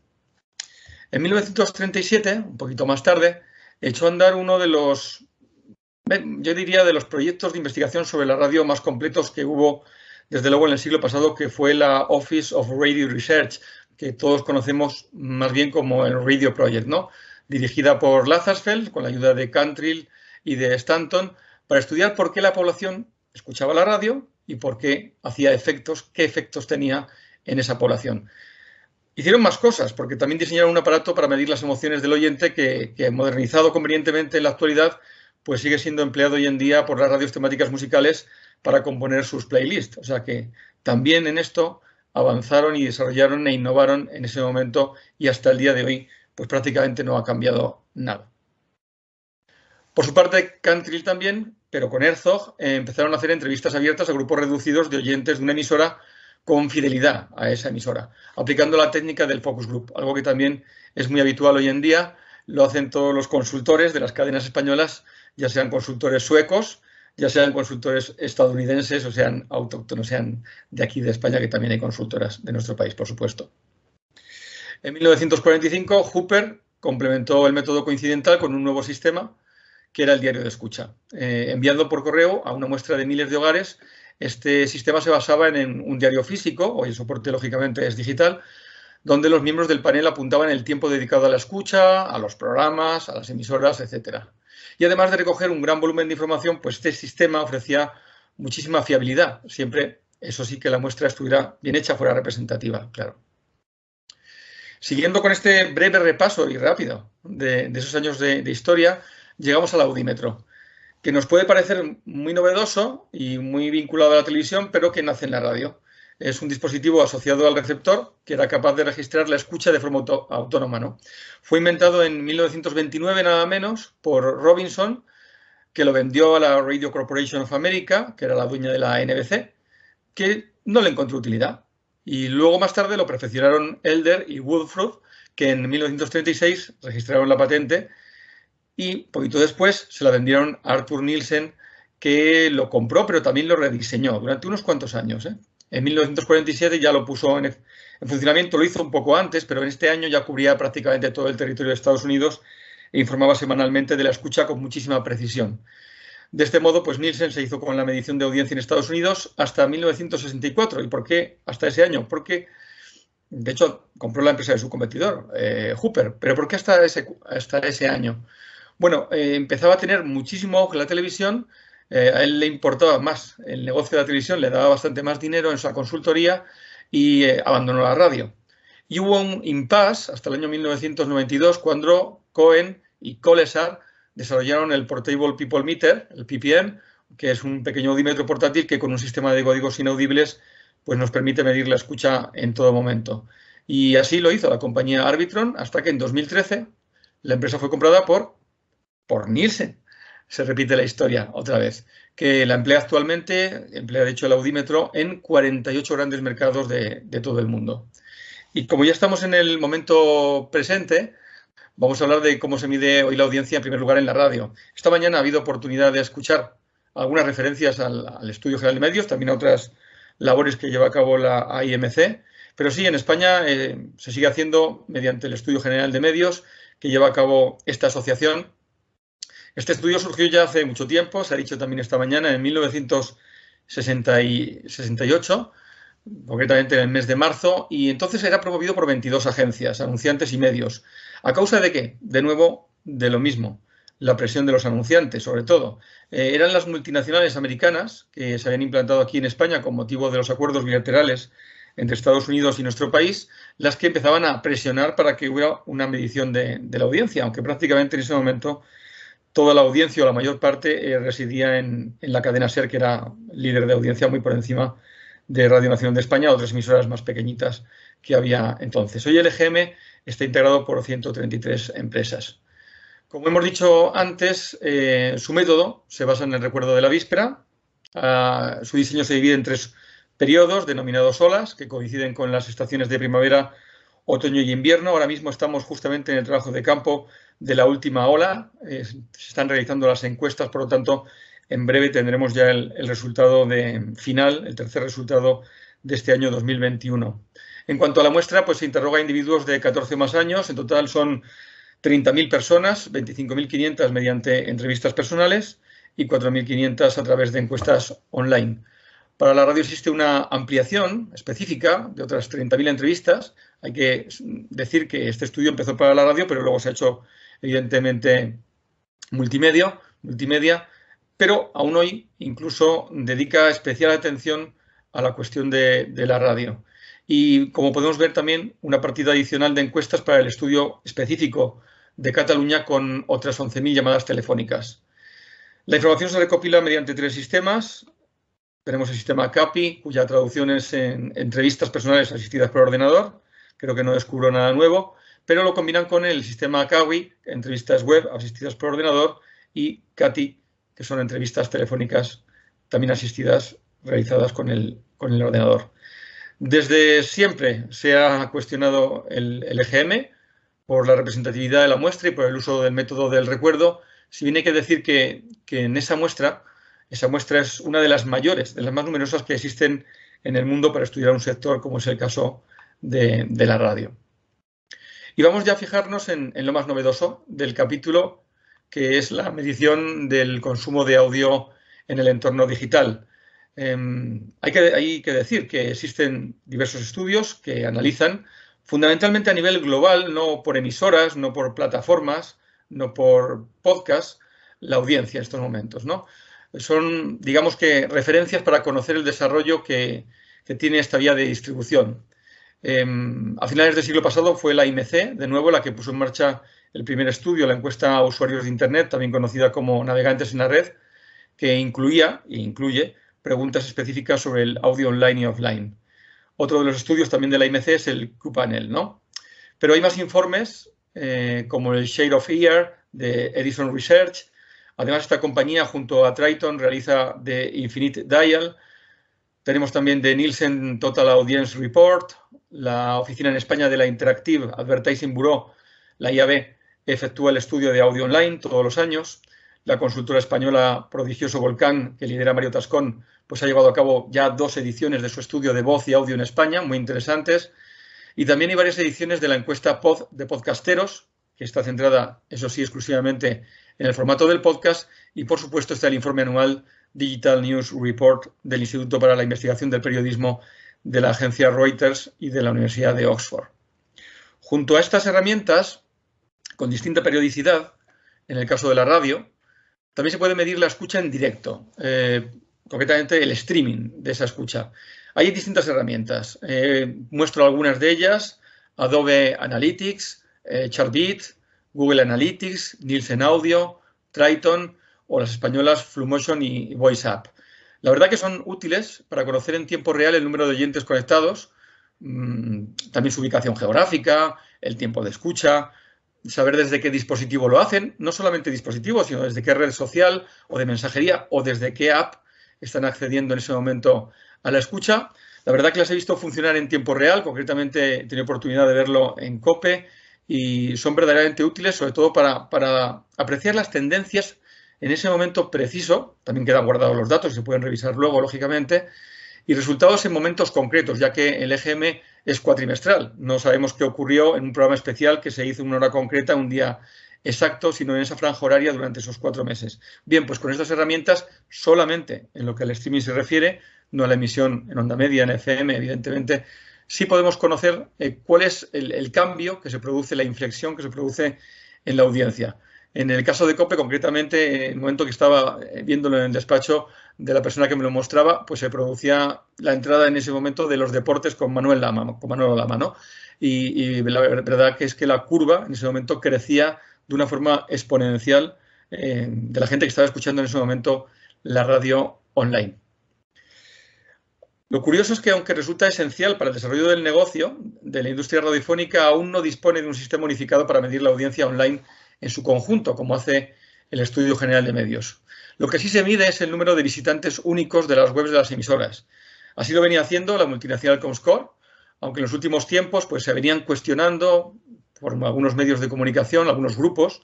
En 1937, un poquito más tarde, echó a andar uno de los, yo diría, de los proyectos de investigación sobre la radio más completos que hubo, desde luego, en el siglo pasado, que fue la Office of Radio Research, que todos conocemos más bien como el Radio Project, ¿no?, dirigida por Lazarsfeld, con la ayuda de Cantrill y de Stanton, para estudiar por qué la población escuchaba la radio y por qué hacía efectos, qué efectos tenía en esa población. Hicieron más cosas, porque también diseñaron un aparato para medir las emociones del oyente que modernizado convenientemente en la actualidad, pues sigue siendo empleado hoy en día por las radios temáticas musicales para componer sus playlists. O sea que también en esto avanzaron y desarrollaron e innovaron en ese momento, y hasta el día de hoy pues prácticamente no ha cambiado nada. Por su parte, Cantrill también, pero con Herzog, empezaron a hacer entrevistas abiertas a grupos reducidos de oyentes de una emisora con fidelidad a esa emisora, aplicando la técnica del focus group, algo que también es muy habitual hoy en día. Lo hacen todos los consultores de las cadenas españolas, ya sean consultores suecos, ya sean consultores estadounidenses, o sean autóctonos, sean de aquí de España, que también hay consultoras de nuestro país, por supuesto. En 1945, Hooper complementó el método coincidental con un nuevo sistema, que era el diario de escucha. Enviando por correo a una muestra de miles de hogares, este sistema se basaba en un diario físico, hoy el soporte lógicamente es digital, donde los miembros del panel apuntaban el tiempo dedicado a la escucha, a los programas, a las emisoras, etc. Y además de recoger un gran volumen de información, pues este sistema ofrecía muchísima fiabilidad, siempre, eso sí, que la muestra estuviera bien hecha, fuera representativa, claro. Siguiendo con este breve repaso y rápido de esos años de historia, llegamos al audímetro, que nos puede parecer muy novedoso y muy vinculado a la televisión, pero que nace en la radio. Es un dispositivo asociado al receptor que era capaz de registrar la escucha de forma autónoma, ¿no? Fue inventado en 1929, nada menos, por Robinson, que lo vendió a la Radio Corporation of America, que era la dueña de la NBC, que no le encontró utilidad. Y luego más tarde lo perfeccionaron Elder y Woodruff, que en 1936 registraron la patente, y poquito después se la vendieron a Arthur Nielsen, que lo compró, pero también lo rediseñó durante unos cuantos años, ¿eh? En 1947 ya lo puso en funcionamiento, lo hizo un poco antes, pero en este año ya cubría prácticamente todo el territorio de Estados Unidos e informaba semanalmente de la escucha con muchísima precisión. De este modo, pues Nielsen se hizo con la medición de audiencia en Estados Unidos hasta 1964. ¿Y por qué hasta ese año? Porque, de hecho, compró la empresa de su competidor, Hooper. ¿Pero por qué hasta ese año? Bueno, empezaba a tener muchísimo auge la televisión, a él le importaba más el negocio de la televisión, le daba bastante más dinero en su consultoría y abandonó la radio. Y hubo un impasse hasta el año 1992 cuando Cohen y Kolesar desarrollaron el Portable People Meter, el PPM, que es un pequeño audímetro portátil que con un sistema de códigos inaudibles pues nos permite medir la escucha en todo momento. Y así lo hizo la compañía Arbitron hasta que en 2013 la empresa fue comprada por Nielsen. Se repite la historia otra vez, que la emplea actualmente, emplea de hecho el audímetro en 48 grandes mercados de todo el mundo. Y como ya estamos en el momento presente, vamos a hablar de cómo se mide hoy la audiencia en primer lugar en la radio. Esta mañana ha habido oportunidad de escuchar algunas referencias al Estudio General de Medios, también a otras labores que lleva a cabo la AIMC, pero sí, en España se sigue haciendo mediante el Estudio General de Medios, que lleva a cabo esta asociación. Este estudio surgió ya hace mucho tiempo, se ha dicho también esta mañana, en 1968, concretamente en el mes de marzo, y entonces era promovido por 22 agencias, anunciantes y medios. ¿A causa de qué? De nuevo, de lo mismo, la presión de los anunciantes, sobre todo. Eran las multinacionales americanas que se habían implantado aquí en España con motivo de los acuerdos bilaterales entre Estados Unidos y nuestro país, las que empezaban a presionar para que hubiera una medición de la audiencia, aunque prácticamente en ese momento toda la audiencia o la mayor parte residía en la cadena SER, que era líder de audiencia muy por encima de Radio Nacional de España, otras emisoras más pequeñitas que había entonces. Hoy el EGM está integrado por 133 empresas. Como hemos dicho antes, su método se basa en el recuerdo de la víspera. Su diseño se divide en 3 periodos denominados olas, que coinciden con las estaciones de primavera, otoño y invierno. Ahora mismo estamos justamente en el trabajo de campo de la última ola. Se están realizando las encuestas, por lo tanto, en breve tendremos ya el resultado final, el tercer resultado de este año 2021. En cuanto a la muestra, pues se interroga a individuos de 14 o más años. En total son 30.000 personas, 25.500 mediante entrevistas personales y 4.500 a través de encuestas online. Para la radio existe una ampliación específica de otras 30.000 entrevistas. Hay que decir que este estudio empezó para la radio, pero luego se ha hecho, evidentemente, multimedia, pero aún hoy incluso dedica especial atención a la cuestión de la radio. Y como podemos ver también, una partida adicional de encuestas para el estudio específico de Cataluña con otras 11.000 llamadas telefónicas. La información se recopila mediante 3 sistemas. Tenemos el sistema CAPI, cuya traducción es en entrevistas personales asistidas por ordenador. Creo que no descubro nada nuevo, pero lo combinan con el sistema CAWI, entrevistas web asistidas por ordenador, y CATI, que son entrevistas telefónicas también asistidas, realizadas con el ordenador. Desde siempre se ha cuestionado el EGM por la representatividad de la muestra y por el uso del método del recuerdo, si bien hay que decir que en esa muestra es una de las mayores, de las más numerosas que existen en el mundo para estudiar un sector como es el caso de la radio. Y vamos ya a fijarnos en lo más novedoso del capítulo, que es la medición del consumo de audio en el entorno digital. Hay que decir que existen diversos estudios que analizan fundamentalmente a nivel global, no por emisoras, no por plataformas, no por podcasts, la audiencia en estos momentos, ¿no? Son, digamos que, referencias para conocer el desarrollo que tiene esta vía de distribución. A finales del siglo pasado fue la IMC, de nuevo, la que puso en marcha el primer estudio, la encuesta a usuarios de Internet, también conocida como navegantes en la red, que incluía e incluye preguntas específicas sobre el audio online y offline. Otro de los estudios también de la IMC es el Q-Panel, ¿no? Pero hay más informes, como el Share of Ear de Edison Research. Además, esta compañía, junto a Triton, realiza The Infinite Dial. Tenemos también The Nielsen Total Audience Report. La oficina en España de la Interactive Advertising Bureau, la IAB, efectúa el estudio de audio online todos los años. La consultora española Prodigioso Volcán, que lidera Mario Tascón, pues ha llevado a cabo ya 2 ediciones de su estudio de voz y audio en España, muy interesantes. Y también hay varias ediciones de la encuesta POD de podcasteros, que está centrada, eso sí, exclusivamente en el formato del podcast. Y, por supuesto, está el informe anual Digital News Report del Instituto para la Investigación del Periodismo de la agencia Reuters y de la Universidad de Oxford. Junto a estas herramientas, con distinta periodicidad, en el caso de la radio, también se puede medir la escucha en directo, concretamente el streaming de esa escucha. Hay distintas herramientas. Muestro algunas de ellas: Adobe Analytics, Chartbeat, Google Analytics, Nielsen Audio, Triton o las españolas Flumotion y VoiceUp. La verdad que son útiles para conocer en tiempo real el número de oyentes conectados, también su ubicación geográfica, el tiempo de escucha, saber desde qué dispositivo lo hacen, no solamente dispositivo, sino desde qué red social o de mensajería o desde qué app están accediendo en ese momento a la escucha. La verdad que las he visto funcionar en tiempo real, concretamente he tenido oportunidad de verlo en COPE y son verdaderamente útiles, sobre todo para apreciar las tendencias en ese momento preciso. También quedan guardados los datos y se pueden revisar luego, lógicamente, y resultados en momentos concretos, ya que el EGM es cuatrimestral. No sabemos qué ocurrió en un programa especial que se hizo en una hora concreta, un día exacto, sino en esa franja horaria durante esos 4 meses. Bien, pues con estas herramientas, solamente en lo que al streaming se refiere, no a la emisión en onda media, en FM, evidentemente, sí podemos conocer cuál es el cambio que se produce, la inflexión que se produce en la audiencia. En el caso de COPE, concretamente, en el momento que estaba viéndolo en el despacho de la persona que me lo mostraba, pues se producía la entrada en ese momento de los deportes con Manuel Lama, ¿no? Y la verdad que es que la curva en ese momento crecía de una forma exponencial de la gente que estaba escuchando en ese momento la radio online. Lo curioso es que, aunque resulta esencial para el desarrollo del negocio de la industria radiofónica, aún no dispone de un sistema unificado para medir la audiencia online en su conjunto, como hace el Estudio General de Medios. Lo que sí se mide es el número de visitantes únicos de las webs de las emisoras. Así lo venía haciendo la multinacional Comscore, aunque en los últimos tiempos pues, se venían cuestionando por algunos medios de comunicación, algunos grupos,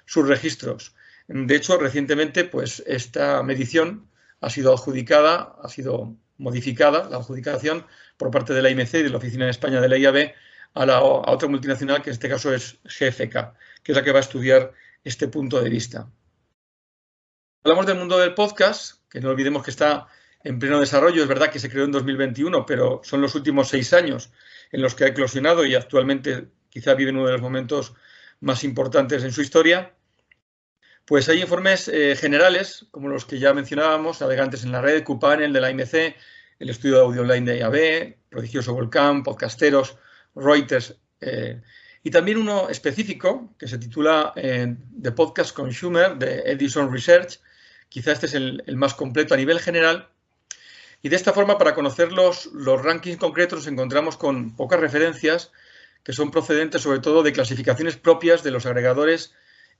sus registros. De hecho, recientemente pues, esta medición ha sido adjudicada, ha sido modificada, la adjudicación por parte de la IMC y de la Oficina en España de la IAB a otra multinacional, que en este caso es GFK, que es la que va a estudiar este punto de vista. Hablamos del mundo del podcast, que no olvidemos que está en pleno desarrollo. Es verdad que se creó en 2021, pero son los últimos 6 años en los que ha eclosionado y actualmente quizá vive uno de los momentos más importantes en su historia. Pues hay informes generales, como los que ya mencionábamos, Navegantes en la Red, QPanel de la IMC, el estudio de audio online de IAB, Prodigioso Volcán, Podcasteros, Reuters, y también uno específico que se titula The Podcast Consumer de Edison Research. Quizá este es el más completo a nivel general. Y de esta forma, para conocer los rankings concretos, nos encontramos con pocas referencias que son procedentes sobre todo de clasificaciones propias de los agregadores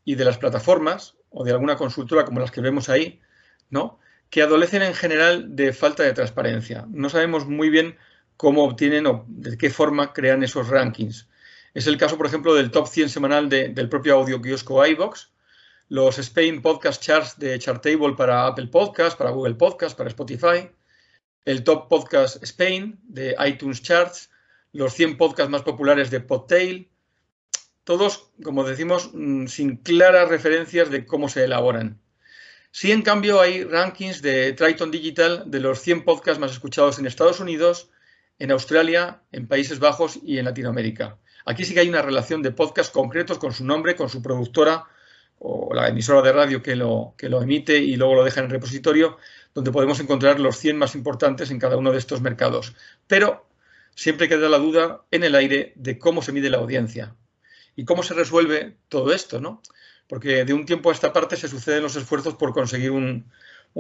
y de las plataformas o de alguna consultora como las que vemos ahí, ¿no?, que adolecen en general de falta de transparencia. No sabemos muy bien cómo obtienen o de qué forma crean esos rankings. Es el caso, por ejemplo, del top 100 semanal del propio audio kiosco iVoox, los Spain Podcast Charts de Chartable para Apple Podcast, para Google Podcast, para Spotify, el Top Podcast Spain de iTunes Charts, los 100 podcasts más populares de Podtail, todos, como decimos, sin claras referencias de cómo se elaboran. Sí, en cambio, hay rankings de Triton Digital de los 100 podcasts más escuchados en Estados Unidos, en Australia, en Países Bajos y en Latinoamérica. Aquí sí que hay una relación de podcasts concretos con su nombre, con su productora o la emisora de radio que lo emite y luego lo deja en el repositorio, donde podemos encontrar los 100 más importantes en cada uno de estos mercados. Pero siempre queda la duda en el aire de cómo se mide la audiencia y cómo se resuelve todo esto, ¿no? Porque de un tiempo a esta parte se suceden los esfuerzos por conseguir un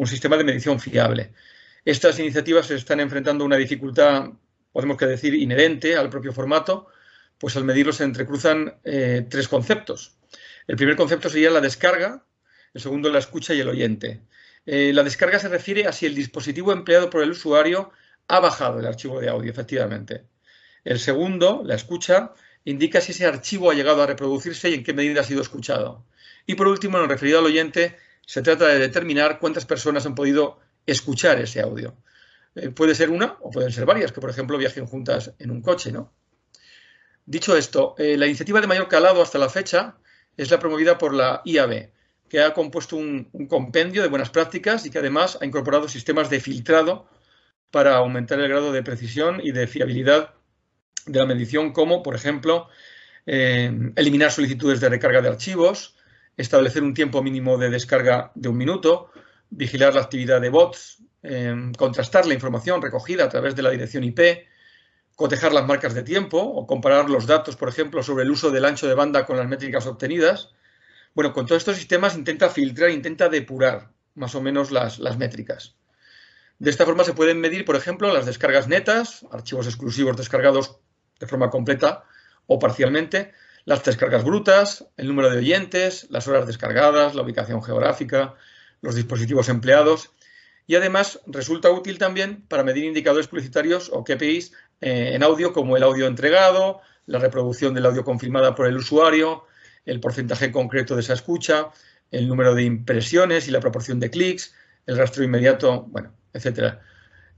sistema de medición fiable. Estas iniciativas se están enfrentando a una dificultad, podemos decir, inherente al propio formato, pues al medirlo se entrecruzan 3 conceptos. El primer concepto sería la descarga, el segundo la escucha y el oyente. La descarga se refiere a si el dispositivo empleado por el usuario ha bajado el archivo de audio, efectivamente. El segundo, la escucha, indica si ese archivo ha llegado a reproducirse y en qué medida ha sido escuchado. Y por último, en lo referido al oyente, se trata de determinar cuántas personas han podido escuchar ese audio. Puede ser una o pueden ser varias, que por ejemplo viajen juntas en un coche, ¿no? Dicho esto, la iniciativa de mayor calado hasta la fecha es la promovida por la IAB, que ha compuesto un compendio de buenas prácticas y que además ha incorporado sistemas de filtrado para aumentar el grado de precisión y de fiabilidad de la medición, como, por ejemplo, eliminar solicitudes de recarga de archivos, establecer un tiempo mínimo de descarga de 1 minuto, vigilar la actividad de bots, contrastar la información recogida a través de la dirección IP, cotejar las marcas de tiempo o comparar los datos, por ejemplo, sobre el uso del ancho de banda con las métricas obtenidas. Bueno, con todos estos sistemas intenta filtrar, intenta depurar más o menos las métricas. De esta forma se pueden medir, por ejemplo, las descargas netas, archivos exclusivos descargados de forma completa o parcialmente, las descargas brutas, el número de oyentes, las horas descargadas, la ubicación geográfica, los dispositivos empleados. Y además resulta útil también para medir indicadores publicitarios o KPIs en audio, como el audio entregado, la reproducción del audio confirmada por el usuario, el porcentaje concreto de esa escucha, el número de impresiones y la proporción de clics, el rastreo inmediato, bueno, etcétera.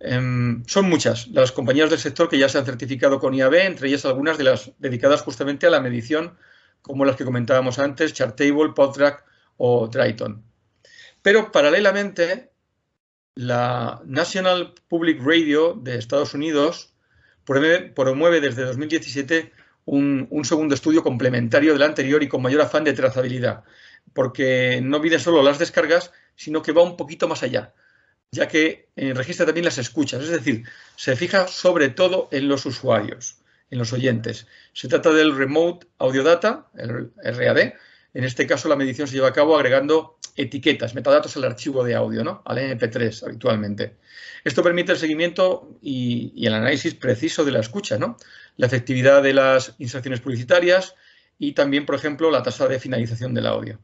Son muchas las compañías del sector que ya se han certificado con IAB, entre ellas algunas de las dedicadas justamente a la medición, como las que comentábamos antes, Chartable, Podtrac o Triton. Pero paralelamente, la National Public Radio de Estados Unidos promueve desde 2017 un segundo estudio complementario del anterior y con mayor afán de trazabilidad, porque no mide solo las descargas, sino que va un poquito más allá, ya que registra también las escuchas, es decir, se fija sobre todo en los usuarios, en los oyentes. Se trata del Remote Audio Data, el RAD. En este caso la medición se lleva a cabo agregando etiquetas, metadatos al archivo de audio, ¿no? Al MP3 habitualmente. Esto permite el seguimiento y el análisis preciso de la escucha, ¿no? La efectividad de las inserciones publicitarias y también, por ejemplo, la tasa de finalización del audio.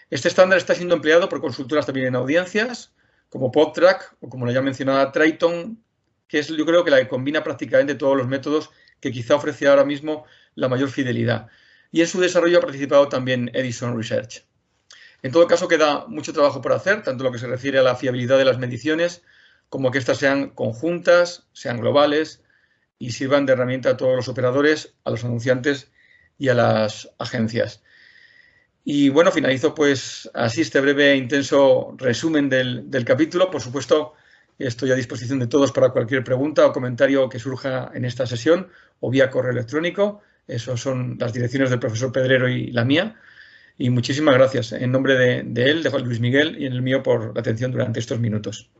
Este estándar está siendo empleado por consultoras también en audiencias, como PodTrack o como la ya mencionada Triton, que es, yo creo, que la que combina prácticamente todos los métodos que quizá ofrece ahora mismo la mayor fidelidad. Y en su desarrollo ha participado también Edison Research. En todo caso, queda mucho trabajo por hacer, tanto en lo que se refiere a la fiabilidad de las mediciones, como que éstas sean conjuntas, sean globales y sirvan de herramienta a todos los operadores, a los anunciantes y a las agencias. Y bueno, finalizo pues así este breve e intenso resumen del capítulo. Por supuesto, estoy a disposición de todos para cualquier pregunta o comentario que surja en esta sesión o vía correo electrónico. Esas son las direcciones del profesor Pedrero y la mía. Y muchísimas gracias en nombre de él, de Juan Luis Miguel, y en el mío por la atención durante estos minutos.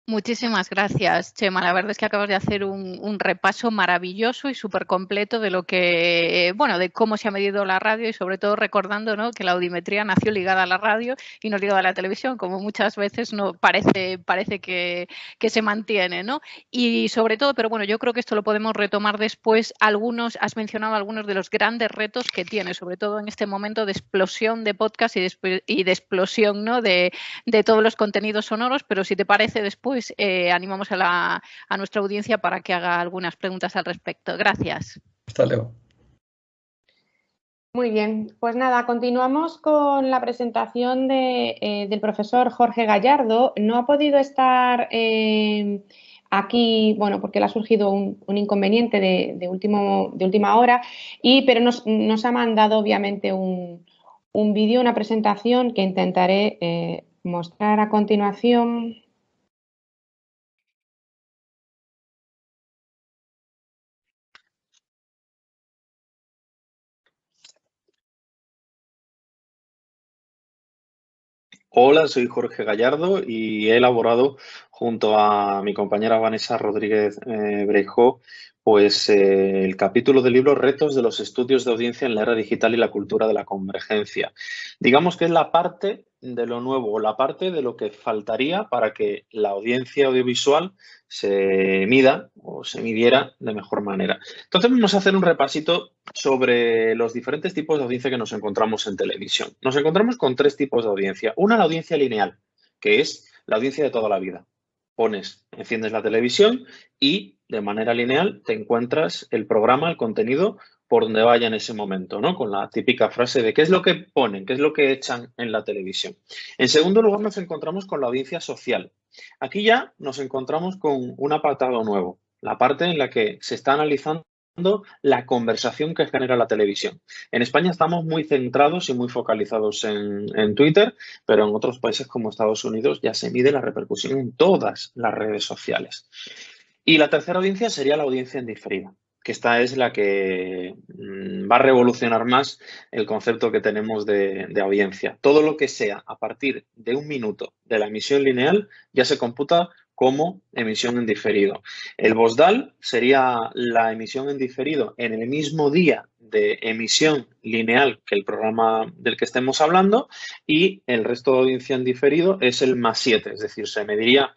Muchísimas gracias, Chema. La verdad es que acabas de hacer un repaso maravilloso y súper completo de lo que, bueno, de cómo se ha medido la radio y sobre todo recordando, ¿no?, que la audiometría nació ligada a la radio y no ligada a la televisión, como muchas veces no parece que se mantiene, ¿no? Y sobre todo, pero bueno, yo creo que esto lo podemos retomar después. Has mencionado algunos de los grandes retos que tiene, sobre todo en este momento de explosión de podcast y de explosión, ¿no?, de todos los contenidos sonoros, pero si te parece después animamos a nuestra audiencia para que haga algunas preguntas al respecto. Gracias. Hasta luego. Muy bien, pues nada, continuamos con la presentación del profesor Jorge Gallardo. No ha podido estar aquí, bueno, porque le ha surgido un inconveniente de última hora, pero nos ha mandado obviamente un vídeo, una presentación que intentaré mostrar a continuación. Hola, soy Jorge Gallardo y he elaborado junto a mi compañera Vanessa Rodríguez Breijó pues el capítulo del libro Retos de los estudios de audiencia en la era digital y la cultura de la convergencia. Digamos que es la parte de lo nuevo o la parte de lo que faltaría para que la audiencia audiovisual se mida o se midiera de mejor manera. Entonces vamos a hacer un repasito sobre los diferentes tipos de audiencia que nos encontramos en televisión. Nos encontramos con tres tipos de audiencia. Una, la audiencia lineal, que es la audiencia de toda la vida. Enciendes la televisión y de manera lineal te encuentras el programa, el contenido por donde vaya en ese momento, ¿no? Con la típica frase de qué es lo que ponen, qué es lo que echan en la televisión. En segundo lugar nos encontramos con la audiencia social. Aquí ya nos encontramos con un apartado nuevo, la parte en la que se está analizando la conversación que genera la televisión. En España estamos muy centrados y muy focalizados en Twitter, pero en otros países como Estados Unidos ya se mide la repercusión en todas las redes sociales. Y la tercera audiencia sería la audiencia en diferido, que esta es la que va a revolucionar más el concepto que tenemos de audiencia. Todo lo que sea a partir de 1 minuto de la emisión lineal ya se computa como emisión en diferido. El VOSDAL sería la emisión en diferido en el mismo día de emisión lineal que el programa del que estemos hablando, y el resto de audiencia en diferido es el +7, es decir, se mediría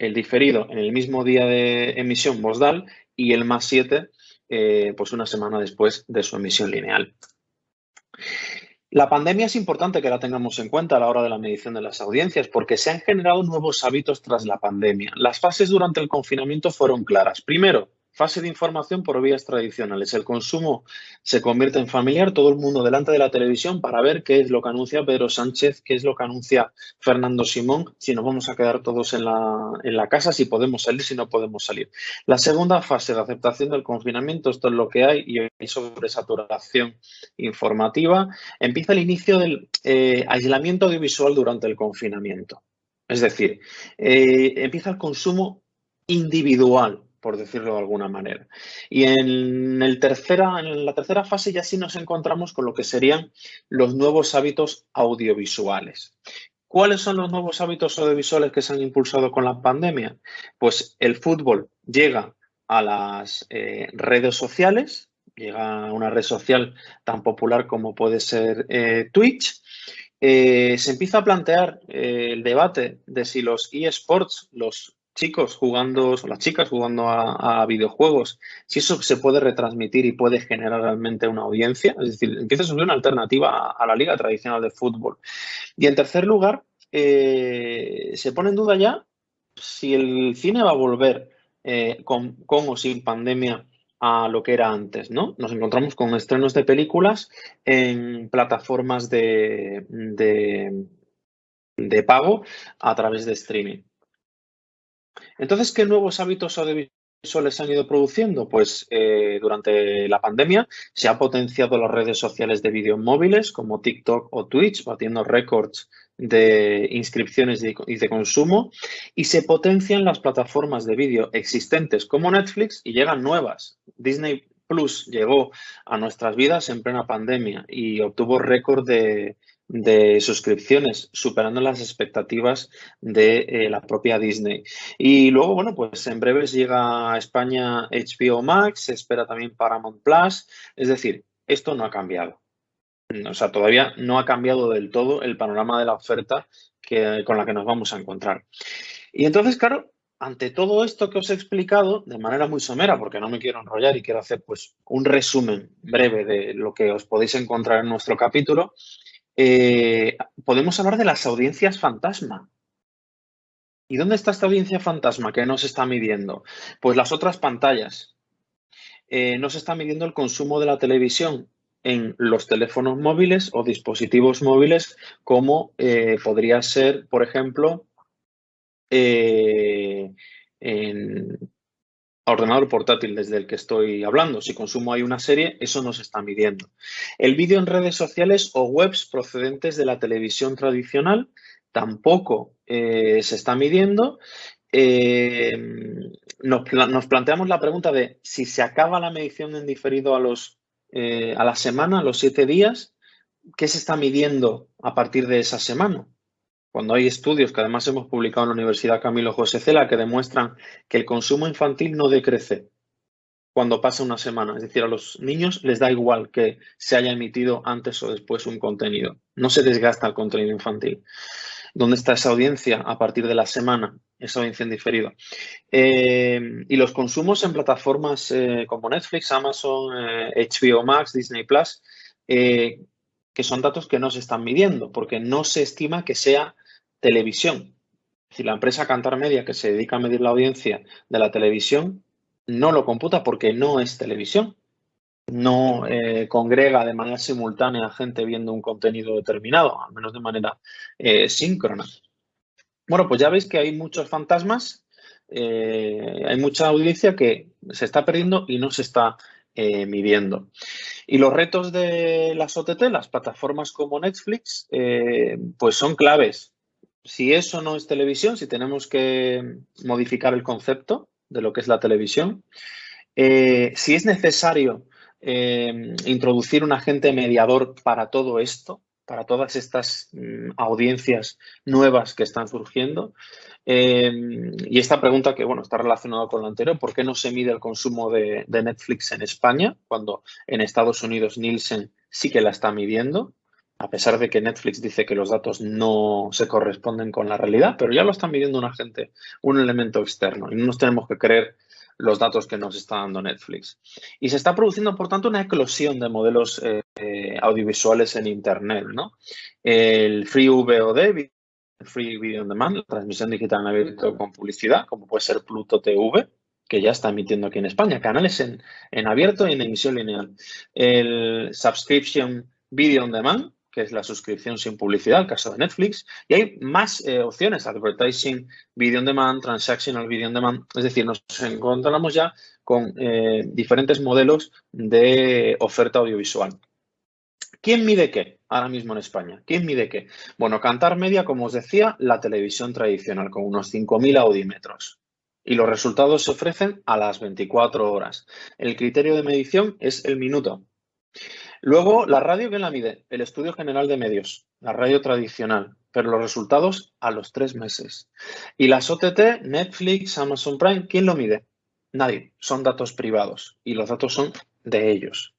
el diferido en el mismo día de emisión VOSDAL y el +7 pues una semana después de su emisión lineal. La pandemia es importante que la tengamos en cuenta a la hora de la medición de las audiencias porque se han generado nuevos hábitos tras la pandemia. Las fases durante el confinamiento fueron claras. Primero, fase de información por vías tradicionales. El consumo se convierte en familiar, todo el mundo delante de la televisión para ver qué es lo que anuncia Pedro Sánchez, qué es lo que anuncia Fernando Simón, si nos vamos a quedar todos en la casa, si podemos salir, si no podemos salir. La segunda fase de aceptación del confinamiento, esto es lo que hay y hay sobresaturación informativa. Empieza el inicio del aislamiento audiovisual durante el confinamiento. Es decir, empieza el consumo individual, por decirlo de alguna manera. Y en la tercera fase ya sí nos encontramos con lo que serían los nuevos hábitos audiovisuales. ¿Cuáles son los nuevos hábitos audiovisuales que se han impulsado con la pandemia? Pues el fútbol llega a las redes sociales llega a una red social tan popular como puede ser Twitch. Se empieza a plantear el debate de si los eSports, los chicos jugando o las chicas jugando a videojuegos, si eso se puede retransmitir y puede generar realmente una audiencia. Es decir, empieza a surgir una alternativa a la liga tradicional de fútbol. Y en tercer lugar, se pone en duda ya si el cine va a volver con o sin pandemia a lo que era antes, ¿no? Nos encontramos con estrenos de películas en plataformas de pago a través de streaming. Entonces, ¿qué nuevos hábitos audiovisuales se han ido produciendo? Pues durante la pandemia se han potenciado las redes sociales de vídeos móviles como TikTok o Twitch, batiendo récords de inscripciones y de consumo, y se potencian las plataformas de vídeo existentes como Netflix y llegan nuevas. Disney Plus llegó a nuestras vidas en plena pandemia y obtuvo récord de suscripciones, superando las expectativas de la propia Disney. Y luego, bueno, pues en breves llega a España HBO Max, se espera también Paramount Plus, es decir, esto no ha cambiado. O sea, todavía no ha cambiado del todo el panorama de la oferta con la que nos vamos a encontrar. Y entonces, claro, ante todo esto que os he explicado, de manera muy somera, porque no me quiero enrollar y quiero hacer pues un resumen breve de lo que os podéis encontrar en nuestro capítulo, podemos hablar de las audiencias fantasma. ¿Y dónde está esta audiencia fantasma que no se está midiendo? Pues las otras pantallas. No se está midiendo el consumo de la televisión en los teléfonos móviles o dispositivos móviles, como podría ser, por ejemplo, en ordenador portátil desde el que estoy hablando. Si consumo ahí una serie, eso no se está midiendo. El vídeo en redes sociales o webs procedentes de la televisión tradicional tampoco se está midiendo. Nos planteamos la pregunta de si se acaba la medición en diferido a la semana, a los 7 días, ¿qué se está midiendo a partir de esa semana? Cuando hay estudios que además hemos publicado en la Universidad Camilo José Cela que demuestran que el consumo infantil no decrece cuando pasa una semana. Es decir, a los niños les da igual que se haya emitido antes o después un contenido. No se desgasta el contenido infantil. ¿Dónde está esa audiencia a partir de la semana? Esa audiencia en diferido. Y los consumos en plataformas como Netflix, Amazon, HBO Max, Disney Plus, que son datos que no se están midiendo porque no se estima que sea televisión. Es decir, la empresa Kantar Media, que se dedica a medir la audiencia de la televisión, no lo computa porque no es televisión. No congrega de manera simultánea a gente viendo un contenido determinado, al menos de manera síncrona. Bueno, pues ya veis que hay muchos fantasmas, hay mucha audiencia que se está perdiendo y no se está midiendo. Y los retos de las OTT, las plataformas como Netflix, pues son claves. Si eso no es televisión, si tenemos que modificar el concepto de lo que es la televisión, si es necesario introducir un agente mediador para todo esto, para todas estas audiencias nuevas que están surgiendo. Y esta pregunta que, bueno, está relacionada con la anterior, ¿por qué no se mide el consumo de Netflix en España cuando en Estados Unidos Nielsen sí que la está midiendo? A pesar de que Netflix dice que los datos no se corresponden con la realidad, pero ya lo está midiendo un agente, un elemento externo, y no nos tenemos que creer los datos que nos está dando Netflix. Y se está produciendo, por tanto, una eclosión de modelos audiovisuales en Internet, ¿no? El Free VOD, Free Video on Demand, la transmisión digital en abierto con publicidad, como puede ser Pluto TV, que ya está emitiendo aquí en España, canales en abierto y en emisión lineal. El Subscription Video on Demand, que es la suscripción sin publicidad, el caso de Netflix, y hay más opciones, Advertising Video on Demand, Transactional Video on Demand, es decir, nos encontramos ya con diferentes modelos de oferta audiovisual. ¿Quién mide qué ahora mismo en España? ¿Quién mide qué? Bueno, Kantar Media, como os decía, la televisión tradicional, con unos 5.000 audímetros. Y los resultados se ofrecen a las 24 horas. El criterio de medición es el minuto. Luego, la radio, ¿quién la mide? El Estudio General de Medios, la radio tradicional, pero los resultados a los 3 meses. Y las OTT, Netflix, Amazon Prime, ¿quién lo mide? Nadie, son datos privados y los datos son de ellos.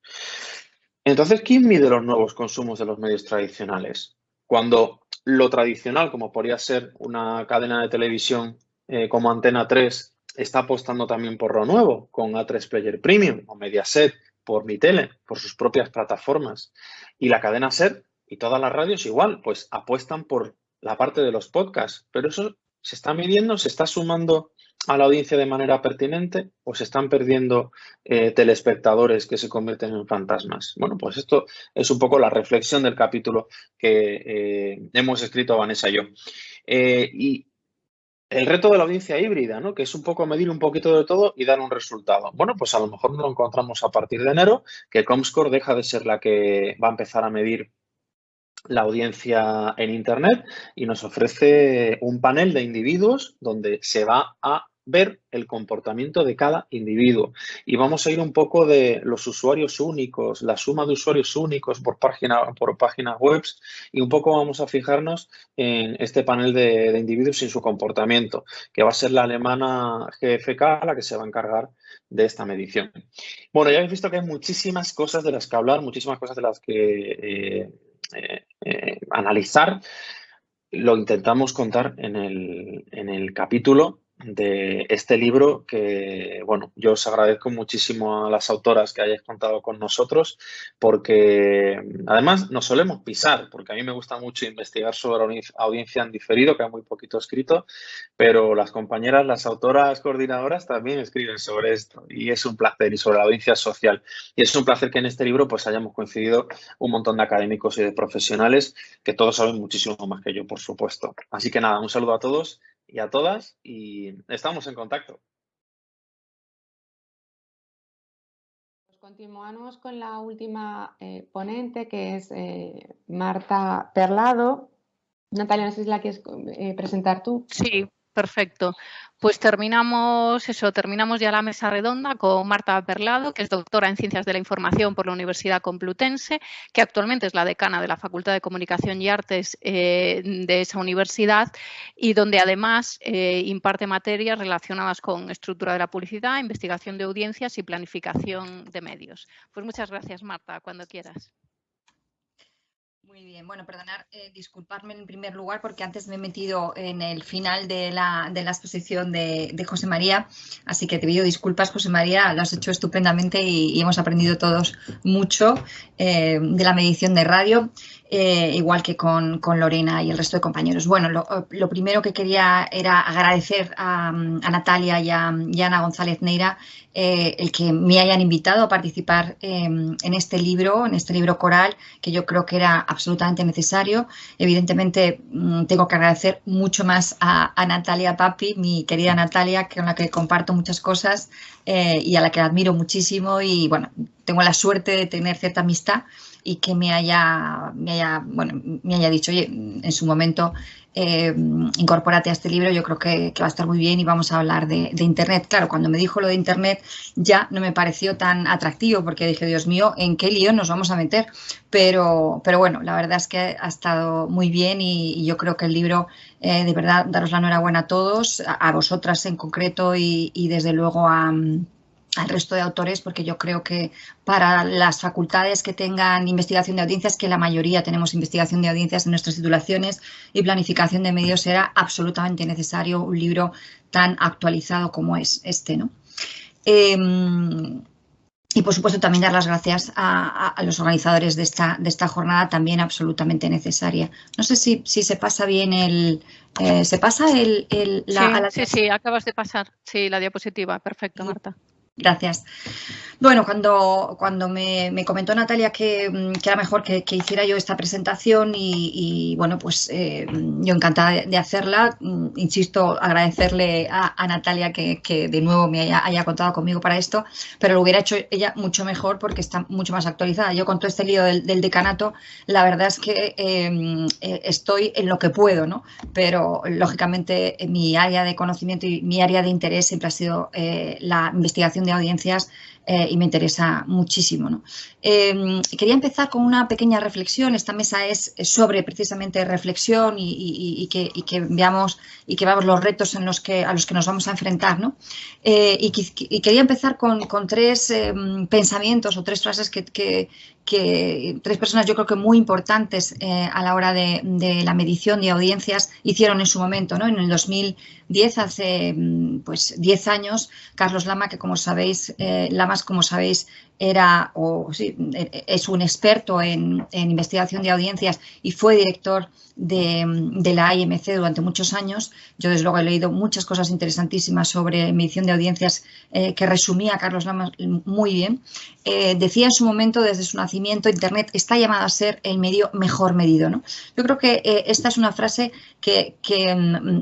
Entonces, ¿quién mide los nuevos consumos de los medios tradicionales? Cuando lo tradicional, como podría ser una cadena de televisión como Antena 3, está apostando también por lo nuevo, con A3 Player Premium o Mediaset, por Mi Tele, por sus propias plataformas. Y la cadena SER y todas las radios igual, pues apuestan por la parte de los podcasts. Pero eso se está midiendo, se está sumando a la audiencia de manera pertinente o se están perdiendo telespectadores que se convierten en fantasmas. Bueno, pues esto es un poco la reflexión del capítulo que hemos escrito Vanessa y yo. Y el reto de la audiencia híbrida, ¿no? Que es un poco medir un poquito de todo y dar un resultado. Bueno, pues a lo mejor lo encontramos a partir de enero, que Comscore deja de ser la que va a empezar a medir la audiencia en Internet y nos ofrece un panel de individuos donde se va a ver el comportamiento de cada individuo y vamos a ir un poco de los usuarios únicos, la suma de usuarios únicos por páginas web y un poco vamos a fijarnos en este panel de individuos y su comportamiento, que va a ser la alemana GfK la que se va a encargar de esta medición. Bueno, ya habéis visto que hay muchísimas cosas de las que hablar, muchísimas cosas de las que analizar. Lo intentamos contar en el capítulo de este libro que, bueno, yo os agradezco muchísimo a las autoras que hayáis contado con nosotros porque además nos solemos pisar, porque a mí me gusta mucho investigar sobre audiencia en diferido, que hay muy poquito escrito, pero las compañeras, las autoras coordinadoras también escriben sobre esto y es un placer, y sobre la audiencia social. Y es un placer que en este libro pues hayamos coincidido un montón de académicos y de profesionales que todos saben muchísimo más que yo, por supuesto. Así que nada, un saludo a todos y a todas y estamos en contacto. Continuamos con la última ponente, que es Marta Perlado. Natalia, no sé si la quieres presentar tú. Sí, perfecto. Pues terminamos ya la mesa redonda con Marta Perlado, que es doctora en Ciencias de la Información por la Universidad Complutense, que actualmente es la decana de la Facultad de Comunicación y Artes de esa universidad y donde además imparte materias relacionadas con estructura de la publicidad, investigación de audiencias y planificación de medios. Pues muchas gracias, Marta, cuando quieras. Muy bien, bueno, perdonar, disculparme en primer lugar porque antes me he metido en el final de la exposición de José María, así que te pido disculpas, José María, lo has hecho estupendamente y hemos aprendido todos mucho de la medición de radio, igual que con Lorena y el resto de compañeros. Bueno, lo primero que quería era agradecer a Natalia y a Ana González Neira el que me hayan invitado a participar en este libro coral, que yo creo que era absolutamente necesario. Evidentemente tengo que agradecer mucho más a Natalia Papi, mi querida Natalia, con la que comparto muchas cosas y a la que admiro muchísimo y bueno, tengo la suerte de tener cierta amistad y que me haya dicho, oye, en su momento incorpórate a este libro, yo creo que va a estar muy bien y vamos a hablar de Internet. Claro, cuando me dijo lo de Internet ya no me pareció tan atractivo porque dije, Dios mío, ¿en qué lío nos vamos a meter? Pero bueno, la verdad es que ha estado muy bien y yo creo que el libro, de verdad, daros la enhorabuena a todos, a vosotras en concreto y desde luego al resto de autores, porque yo creo que para las facultades que tengan investigación de audiencias, que la mayoría tenemos investigación de audiencias en nuestras titulaciones y planificación de medios, será absolutamente necesario un libro tan actualizado como es este, ¿no? Y por supuesto también dar las gracias a los organizadores de esta jornada también absolutamente necesaria. No sé si se pasa bien ¿se pasa Sí, acabas de pasar. Sí, la diapositiva. Perfecto, Marta. Gracias. Bueno, cuando me comentó Natalia que era mejor que hiciera yo esta presentación y bueno, pues yo encantada de hacerla. Insisto, agradecerle a Natalia que de nuevo me haya contado conmigo para esto, pero lo hubiera hecho ella mucho mejor porque está mucho más actualizada. Yo con todo este lío del decanato, la verdad es que estoy en lo que puedo, ¿no? Pero lógicamente mi área de conocimiento y mi área de interés siempre ha sido la investigación de audiencias y me interesa muchísimo, ¿no? Quería empezar con una pequeña reflexión. Esta mesa es sobre precisamente reflexión y que veamos los retos a los que nos vamos a enfrentar, ¿no? Y quería empezar con tres pensamientos o tres frases que tres personas yo creo que muy importantes a la hora de la medición de audiencias hicieron en su momento, ¿no? En el 2010, hace pues 10 años, Carlos Lamas, que como sabéis, es un experto en investigación de audiencias y fue director de la IMC durante muchos años. Yo desde luego he leído muchas cosas interesantísimas sobre medición de audiencias que resumía Carlos Lamas muy bien. Decía en su momento, desde su nacimiento, Internet está llamado a ser el medio mejor medido, ¿no? Yo creo que esta es una frase que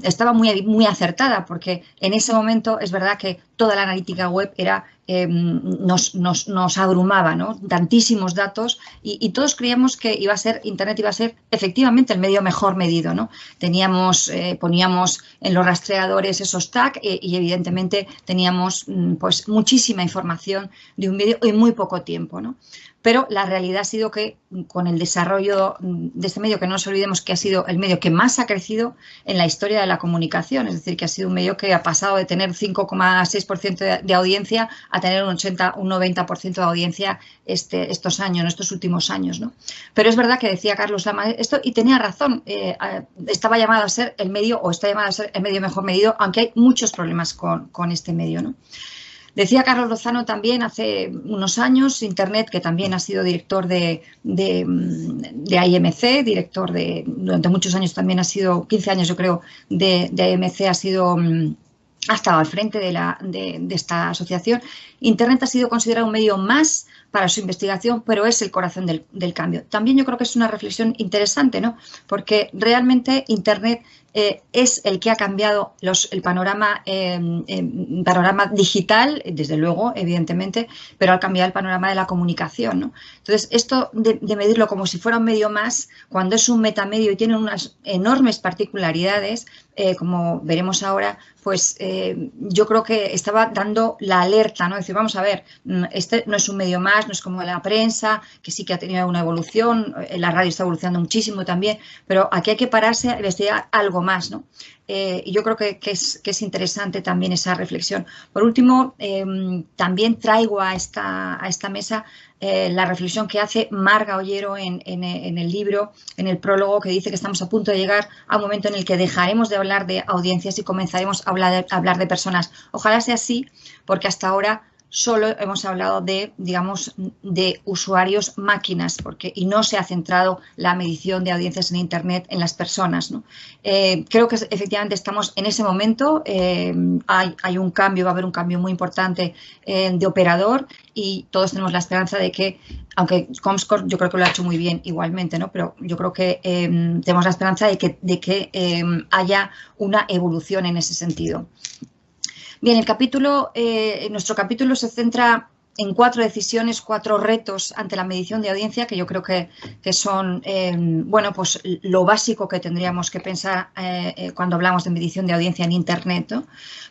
estaba muy acertada, porque en ese momento es verdad que toda la analítica web nos abrumaba, ¿no? Tantísimos datos y todos creíamos que Internet iba a ser efectivamente el medio mejor medido, ¿no? Poníamos en los rastreadores esos tags y evidentemente teníamos pues muchísima información de un medio en muy poco tiempo, ¿no? Pero la realidad ha sido que con el desarrollo de este medio, que no nos olvidemos que ha sido el medio que más ha crecido en la historia de la comunicación, es decir, que ha sido un medio que ha pasado de tener 5,6% de audiencia a tener un 90% de audiencia estos últimos años, ¿no? Pero es verdad que decía Carlos Lamas esto y tenía razón, estaba llamado a ser el medio o está llamado a ser el medio mejor medido, aunque hay muchos problemas con este medio, ¿no? Decía Carlos Lozano también hace unos años, Internet, que también ha sido director de IMC, durante muchos años también ha sido, 15 años yo creo, de IMC, ha estado al frente de esta asociación. Internet ha sido considerado un medio más para su investigación, pero es el corazón del cambio. También yo creo que es una reflexión interesante, ¿no? Porque realmente Internet es el que ha cambiado el panorama digital, desde luego, evidentemente, pero ha cambiado el panorama de la comunicación, ¿no? Entonces, esto de medirlo como si fuera un medio más, cuando es un metamedio y tiene unas enormes particularidades, como veremos ahora, pues yo creo que estaba dando la alerta, ¿no? Es decir, vamos a ver, este no es un medio más, no es como la prensa, que sí que ha tenido una evolución, la radio está evolucionando muchísimo también, pero aquí hay que pararse a investigar algo más, ¿no? Y yo creo que es interesante también esa reflexión. Por último, también traigo a esta mesa la reflexión que hace Marga Ollero en el libro, en el prólogo, que dice que estamos a punto de llegar a un momento en el que dejaremos de hablar de audiencias y comenzaremos a hablar de personas. Ojalá sea así, porque hasta ahora solo hemos hablado de usuarios máquinas, y no se ha centrado la medición de audiencias en Internet en las personas, ¿no? Creo que efectivamente estamos en ese momento, hay un cambio, va a haber un cambio muy importante de operador y todos tenemos la esperanza de que, aunque Comscore yo creo que lo ha hecho muy bien igualmente, ¿no? Pero yo creo que tenemos la esperanza de que haya una evolución en ese sentido. Bien, nuestro capítulo se centra en 4 decisiones, 4 retos ante la medición de audiencia, que yo creo que son, pues lo básico que tendríamos que pensar cuando hablamos de medición de audiencia en Internet, ¿no?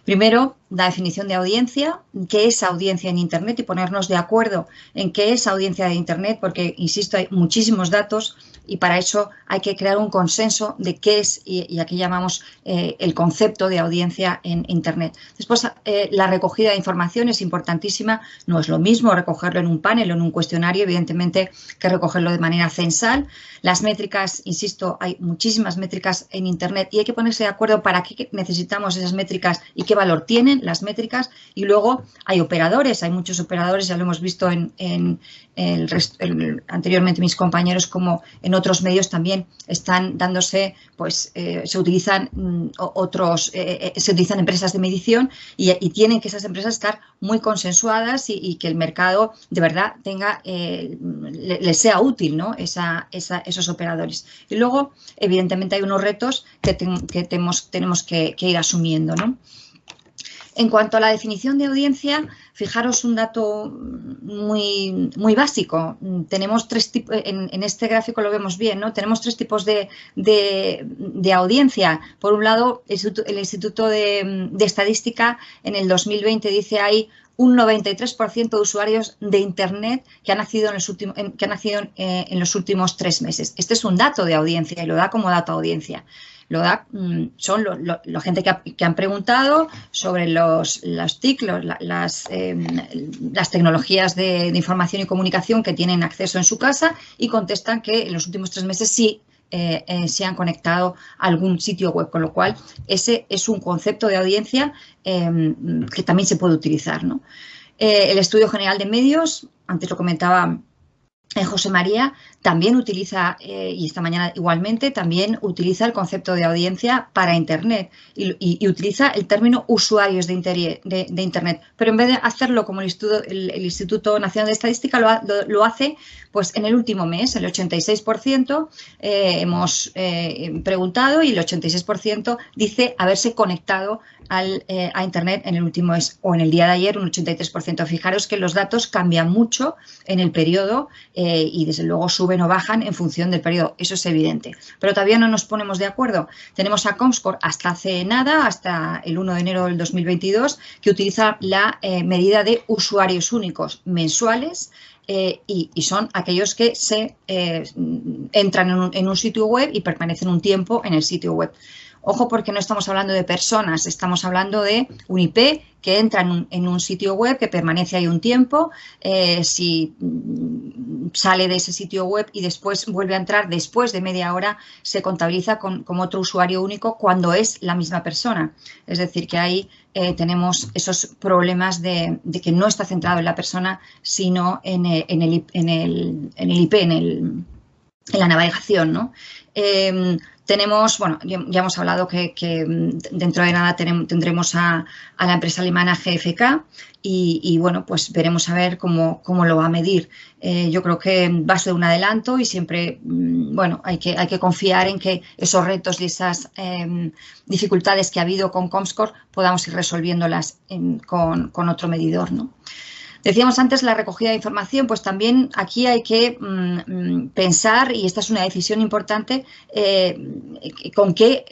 Primero, la definición de audiencia, qué es audiencia en Internet y ponernos de acuerdo en qué es audiencia de Internet, porque, insisto, hay muchísimos datos y para eso hay que crear un consenso de qué es, y aquí llamamos el concepto de audiencia en Internet. Después, la recogida de información es importantísima. No es lo mismo recogerlo en un panel o en un cuestionario, evidentemente, que recogerlo de manera censal. Las métricas, insisto, hay muchísimas métricas en Internet y hay que ponerse de acuerdo para qué necesitamos esas métricas y qué valor tienen las métricas. Y luego hay operadores, hay muchos operadores, ya lo hemos visto anteriormente mis compañeros, como en otros medios también están dándose, pues se utilizan empresas de medición y tienen que esas empresas estar muy consensuadas y que el mercado de verdad les sea útil, ¿no? Esos operadores. Y luego, evidentemente, hay unos retos que tenemos que ir asumiendo, ¿no? En cuanto a la definición de audiencia, fijaros un dato muy, muy básico. Tenemos tres tipos, en este gráfico lo vemos bien, ¿no? Tenemos tres tipos de audiencia. Por un lado, el Instituto de Estadística en el 2020 dice hay un 93% de usuarios de Internet que han nacido en los últimos 3 meses. Este es un dato de audiencia y lo da como dato de audiencia. Lo da, son la gente que han preguntado sobre las TIC, las tecnologías de información y comunicación que tienen acceso en su casa, y contestan que en los últimos 3 meses sí se han conectado a algún sitio web, con lo cual ese es un concepto de audiencia que también se puede utilizar, ¿no? El Estudio General de Medios, antes lo comentaba José María, también utiliza, y esta mañana igualmente, también utiliza el concepto de audiencia para Internet y utiliza el término usuarios de Internet, pero en vez de hacerlo como el Instituto Nacional de Estadística lo hace pues en el último mes. El 86% hemos preguntado y el 86% dice haberse conectado a Internet en el último mes, o en el día de ayer un 83%. Fijaros que los datos cambian mucho en el periodo y desde luego suben o bajan en función del periodo, eso es evidente. Pero todavía no nos ponemos de acuerdo. Tenemos a Comscore hasta hace nada, hasta el 1 de enero del 2022, que utiliza la medida de usuarios únicos mensuales, y son aquellos que se entran en un sitio web y permanecen un tiempo en el sitio web. Ojo, porque no estamos hablando de personas, estamos hablando de un IP que entra en un sitio web, que permanece ahí un tiempo. Si sale de ese sitio web y después vuelve a entrar después de media hora, se contabiliza como otro usuario único cuando es la misma persona. Es decir, que ahí tenemos esos problemas de que no está centrado en la persona, sino en el IP, en la navegación, ¿no? Tenemos, bueno, ya hemos hablado que dentro de nada tendremos a la empresa alemana GfK y bueno, pues veremos a ver cómo lo va a medir. Yo creo que va a ser un adelanto y siempre, bueno, hay que confiar en que esos retos y esas dificultades que ha habido con Comscore podamos ir resolviéndolas con otro medidor, ¿no? Decíamos antes la recogida de información, pues también aquí hay que pensar, y esta es una decisión importante, con qué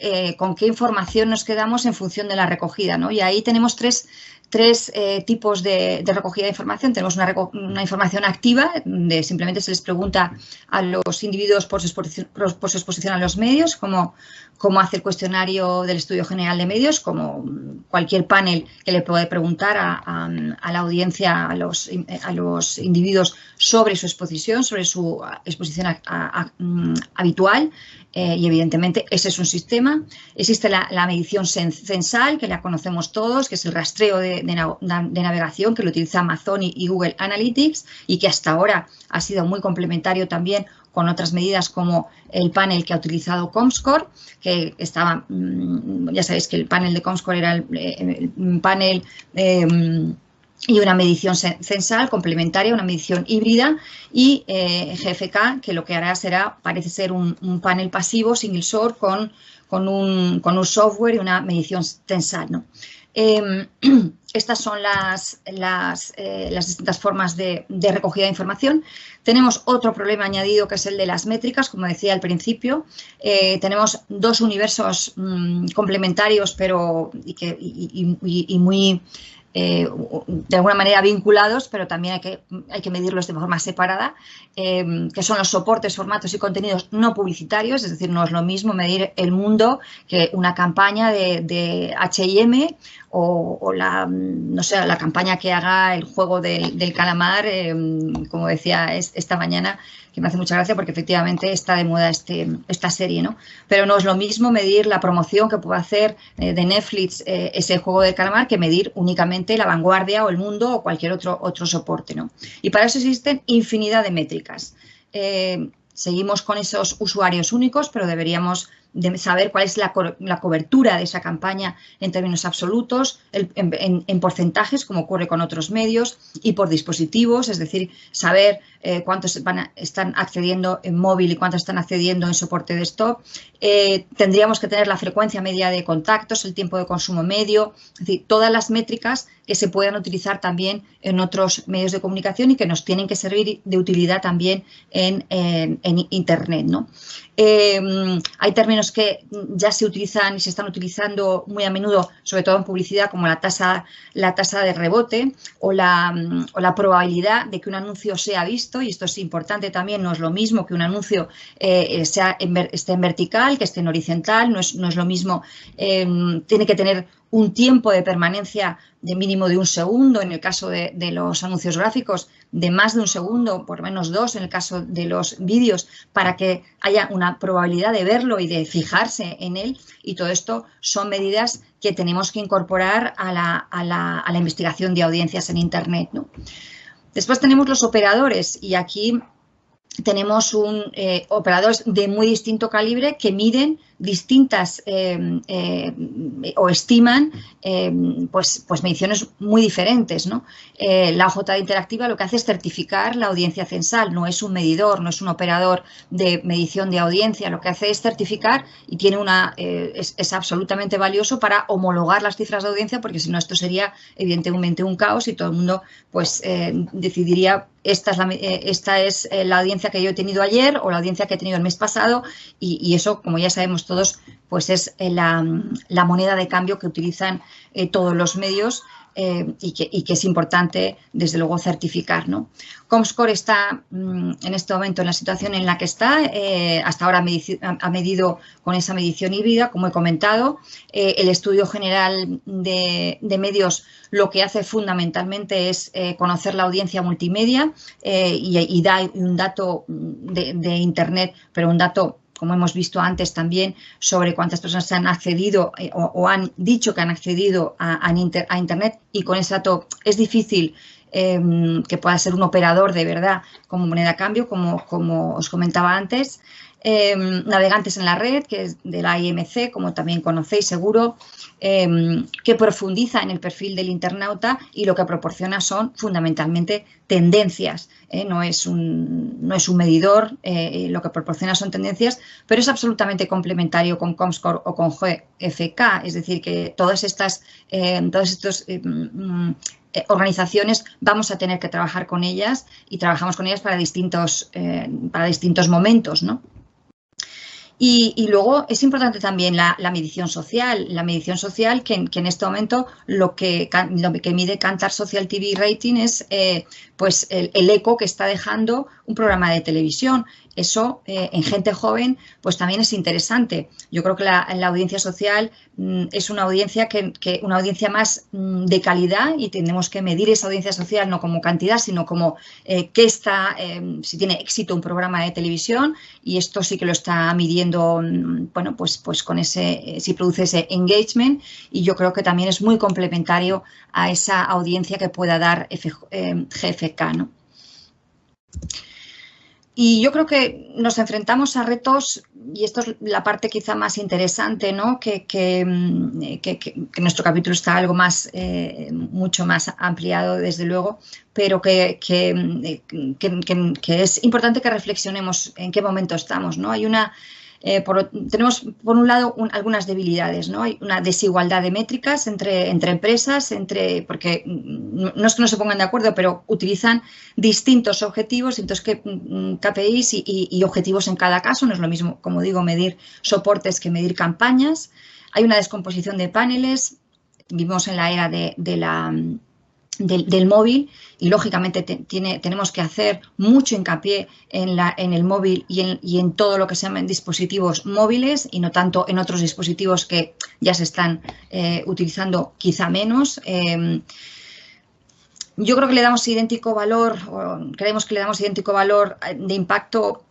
información nos quedamos en función de la recogida, ¿no? Y ahí tenemos tres tipos de recogida de información. Tenemos una información activa, donde simplemente se les pregunta a los individuos por su exposición a los medios, cómo hace el cuestionario del Estudio General de Medios, como cualquier panel que le puede preguntar a la audiencia, a los individuos sobre su exposición habitual. Y evidentemente ese es un sistema. Existe la medición censal, que la conocemos todos, que es el rastreo de navegación, que lo utiliza Amazon y Google Analytics, y que hasta ahora ha sido muy complementario también con otras medidas como el panel que ha utilizado Comscore, que estaba, ya sabéis que el panel de Comscore era el panel y una medición censal complementaria, una medición híbrida, y GfK, que lo que hará parece ser un panel pasivo, single source, con un software y una medición censal, ¿no? Estas son las distintas formas de recogida de información. Tenemos otro problema añadido, que es el de las métricas, como decía al principio. Tenemos dos universos complementarios, pero muy de alguna manera vinculados, pero también hay que medirlos de forma separada, que son los soportes, formatos y contenidos no publicitarios. Es decir, no es lo mismo medir el mundo que una campaña de H&M o la campaña que haga el juego del calamar, como decía esta mañana, que me hace mucha gracia porque efectivamente está de moda esta serie, ¿no? Pero no es lo mismo medir la promoción que puede hacer de Netflix ese juego del calamar que medir únicamente La Vanguardia o El Mundo o cualquier otro soporte, ¿no? Y para eso existen infinidad de métricas. Seguimos con esos usuarios únicos, pero deberíamos de saber cuál es la cobertura de esa campaña en términos absolutos, en porcentajes, como ocurre con otros medios, y por dispositivos, es decir, saber cuántos están accediendo en móvil y cuántos están accediendo en soporte desktop. Tendríamos que tener la frecuencia media de contactos, el tiempo de consumo medio, es decir, todas las métricas que se puedan utilizar también en otros medios de comunicación y que nos tienen que servir de utilidad también en Internet, ¿no? Hay términos que ya se utilizan y se están utilizando muy a menudo, sobre todo en publicidad, como la tasa de rebote o la probabilidad de que un anuncio sea visto, y esto es importante también, no es lo mismo que un anuncio esté en vertical, que esté en horizontal, no es lo mismo, tiene que tener un tiempo de permanencia de mínimo de 1 segundo en el caso de los anuncios gráficos, de más de 1 segundo, por lo menos 2 en el caso de los vídeos, para que haya una probabilidad de verlo y de fijarse en él, y todo esto son medidas que tenemos que incorporar a la investigación de audiencias en Internet, ¿no? Después tenemos los operadores, y aquí tenemos operadores de muy distinto calibre que miden distintas o estiman pues mediciones muy diferentes, ¿no? La OJT interactiva lo que hace es certificar la audiencia censal, no es un medidor, no es un operador de medición de audiencia, lo que hace es certificar y tiene es absolutamente valioso para homologar las cifras de audiencia, porque si no esto sería evidentemente un caos y todo el mundo pues decidiría esta es la audiencia que yo he tenido ayer o la audiencia que he tenido el mes pasado, y eso, como ya sabemos todos, pues es la moneda de cambio que utilizan todos los medios y que es importante, desde luego, certificar, ¿no? Comscore está en este momento en la situación en la que está. Hasta ahora ha medido con esa medición híbrida, como he comentado. El estudio general de medios lo que hace fundamentalmente es conocer la audiencia multimedia y da un dato de Internet, pero un dato, como hemos visto antes también, sobre cuántas personas han accedido o han dicho que han accedido a Internet, y con ese dato es difícil que pueda ser un operador de verdad como moneda a cambio, como os comentaba antes. Navegantes en la red, que es de la IMC, como también conocéis seguro, que profundiza en el perfil del internauta y lo que proporciona son fundamentalmente tendencias. No es un medidor, lo que proporciona son tendencias, pero es absolutamente complementario con Comscore o con GFK, es decir, que todas estas organizaciones vamos a tener que trabajar con ellas, y trabajamos con ellas para distintos momentos, ¿no? Y luego es importante también la medición social. La medición social que en este momento lo que mide Kantar Social TV Rating es pues el eco que está dejando un programa de televisión. Eso en gente joven pues también es interesante. Yo creo que la audiencia social es una audiencia una audiencia más de calidad, y tenemos que medir esa audiencia social no como cantidad, sino como si tiene éxito un programa de televisión, y esto sí que lo está midiendo, bueno, pues con si produce ese engagement, y yo creo que también es muy complementario a esa audiencia que pueda dar GFK, ¿no? Y yo creo que nos enfrentamos a retos, y esto es la parte quizá más interesante, ¿no? Que nuestro capítulo está algo más, mucho más ampliado, desde luego, pero que es importante que reflexionemos en qué momento estamos, ¿no? Hay tenemos, por un lado, algunas debilidades, ¿no? Hay una desigualdad de métricas entre empresas, porque no es que no se pongan de acuerdo, pero utilizan distintos objetivos, distintos KPIs y objetivos en cada caso. No es lo mismo, como digo, medir soportes que medir campañas. Hay una descomposición de paneles. Vivimos en la era del móvil, y lógicamente tenemos que hacer mucho hincapié en el móvil y en todo lo que se llaman dispositivos móviles, y no tanto en otros dispositivos que ya se están utilizando quizá menos. Yo creo que le damos idéntico valor, o creemos que le damos idéntico valor de impacto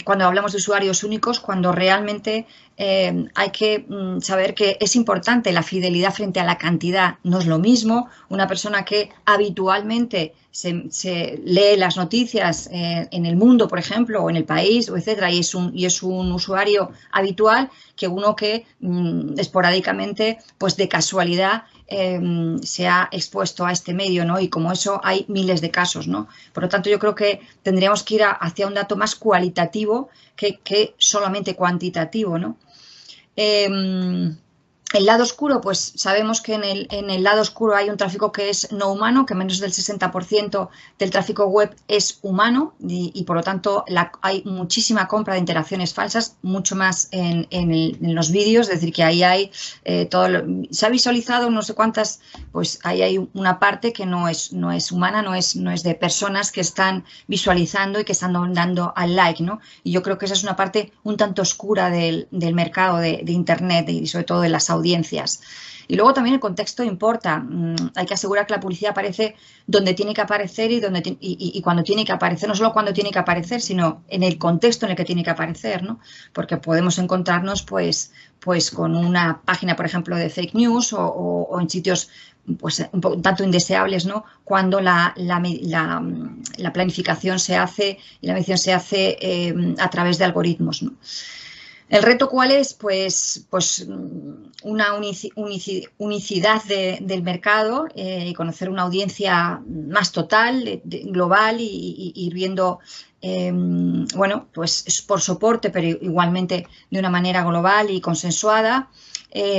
cuando hablamos de usuarios únicos, cuando realmente hay que saber que es importante la fidelidad frente a la cantidad. No es lo mismo una persona que habitualmente se lee las noticias en El Mundo, por ejemplo, o en El País, o etcétera, y es un usuario habitual, que uno que esporádicamente, pues de casualidad, se ha expuesto a este medio, ¿no? Y como eso hay miles de casos, ¿no? Por lo tanto, yo creo que tendríamos que ir hacia un dato más cualitativo que solamente cuantitativo, ¿no? El lado oscuro, pues sabemos que en el lado oscuro hay un tráfico que es no humano, que menos del 60% del tráfico web es humano y por lo tanto hay muchísima compra de interacciones falsas, mucho más en los vídeos, es decir, que ahí hay se ha visualizado no sé cuántas, pues ahí hay una parte que no es humana, no es de personas que están visualizando y que están dando al like, ¿no? Y yo creo que esa es una parte un tanto oscura del mercado de Internet y sobre todo de las audiencias. Y luego también el contexto importa. Hay que asegurar que la publicidad aparece donde tiene que aparecer y cuando tiene que aparecer, no solo cuando tiene que aparecer, sino en el contexto en el que tiene que aparecer, ¿no? Porque podemos encontrarnos pues con una página, por ejemplo, de fake news o en sitios pues un tanto indeseables, ¿no? Cuando la planificación se hace y la medición se hace a través de algoritmos, ¿no? ¿El reto cuál es? Pues una unicidad del mercado y conocer una audiencia más total, global y ir viendo, bueno, pues por soporte, pero igualmente de una manera global y consensuada.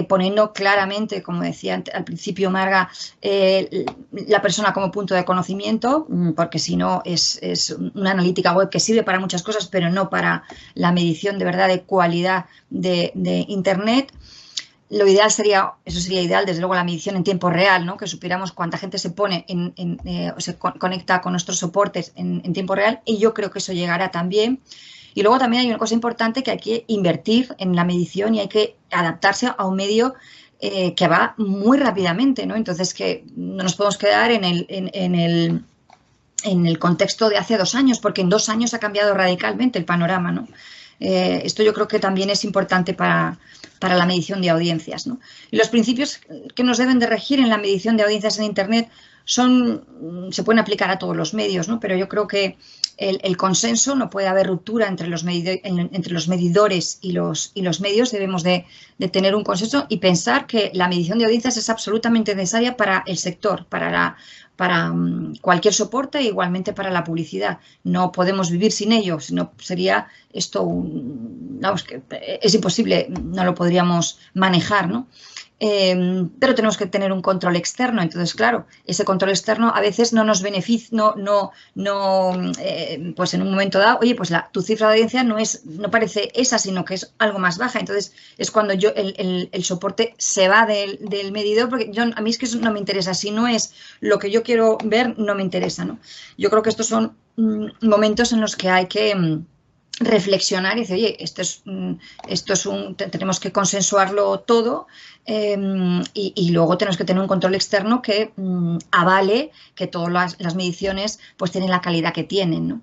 Poniendo claramente, como decía al principio Marga, la persona como punto de conocimiento, porque si no es una analítica web que sirve para muchas cosas, pero no para la medición de verdad de cualidad de Internet. Lo ideal sería, eso sería ideal, desde luego la medición en tiempo real, ¿no? Que supiéramos cuánta gente se pone o se conecta con nuestros soportes en tiempo real, y yo creo que eso llegará también. Y luego también hay una cosa importante, que hay que invertir en la medición y hay que adaptarse a un medio que va muy rápidamente, ¿no? Entonces, que no nos podemos quedar en el contexto de hace 2 años, porque en 2 años ha cambiado radicalmente el panorama, ¿no? Esto yo creo que también es importante para la medición de audiencias, ¿no? Y los principios que nos deben de regir en la medición de audiencias en Internet se pueden aplicar a todos los medios, ¿no? Pero yo creo que el consenso, no puede haber ruptura entre los medidores y los medios. Debemos de tener un consenso y pensar que la medición de audiencias es absolutamente necesaria para el sector, para cualquier soporte e igualmente para la publicidad. No podemos vivir sin ello, sino sería esto, vamos, que es imposible, no lo podríamos manejar, ¿no? Pero tenemos que tener un control externo. Entonces, claro, ese control externo a veces no nos beneficia, pues en un momento dado, oye, pues tu cifra de audiencia no parece esa, sino que es algo más baja. Entonces es cuando el soporte se va del medidor, porque a mí es que eso no me interesa. Si no es lo que yo quiero ver, no me interesa, ¿no? Yo creo que estos son momentos en los que hay que reflexionar y decir, oye, tenemos que consensuarlo todo, y luego tenemos que tener un control externo que avale que todas las mediciones pues tienen la calidad que tienen, ¿no?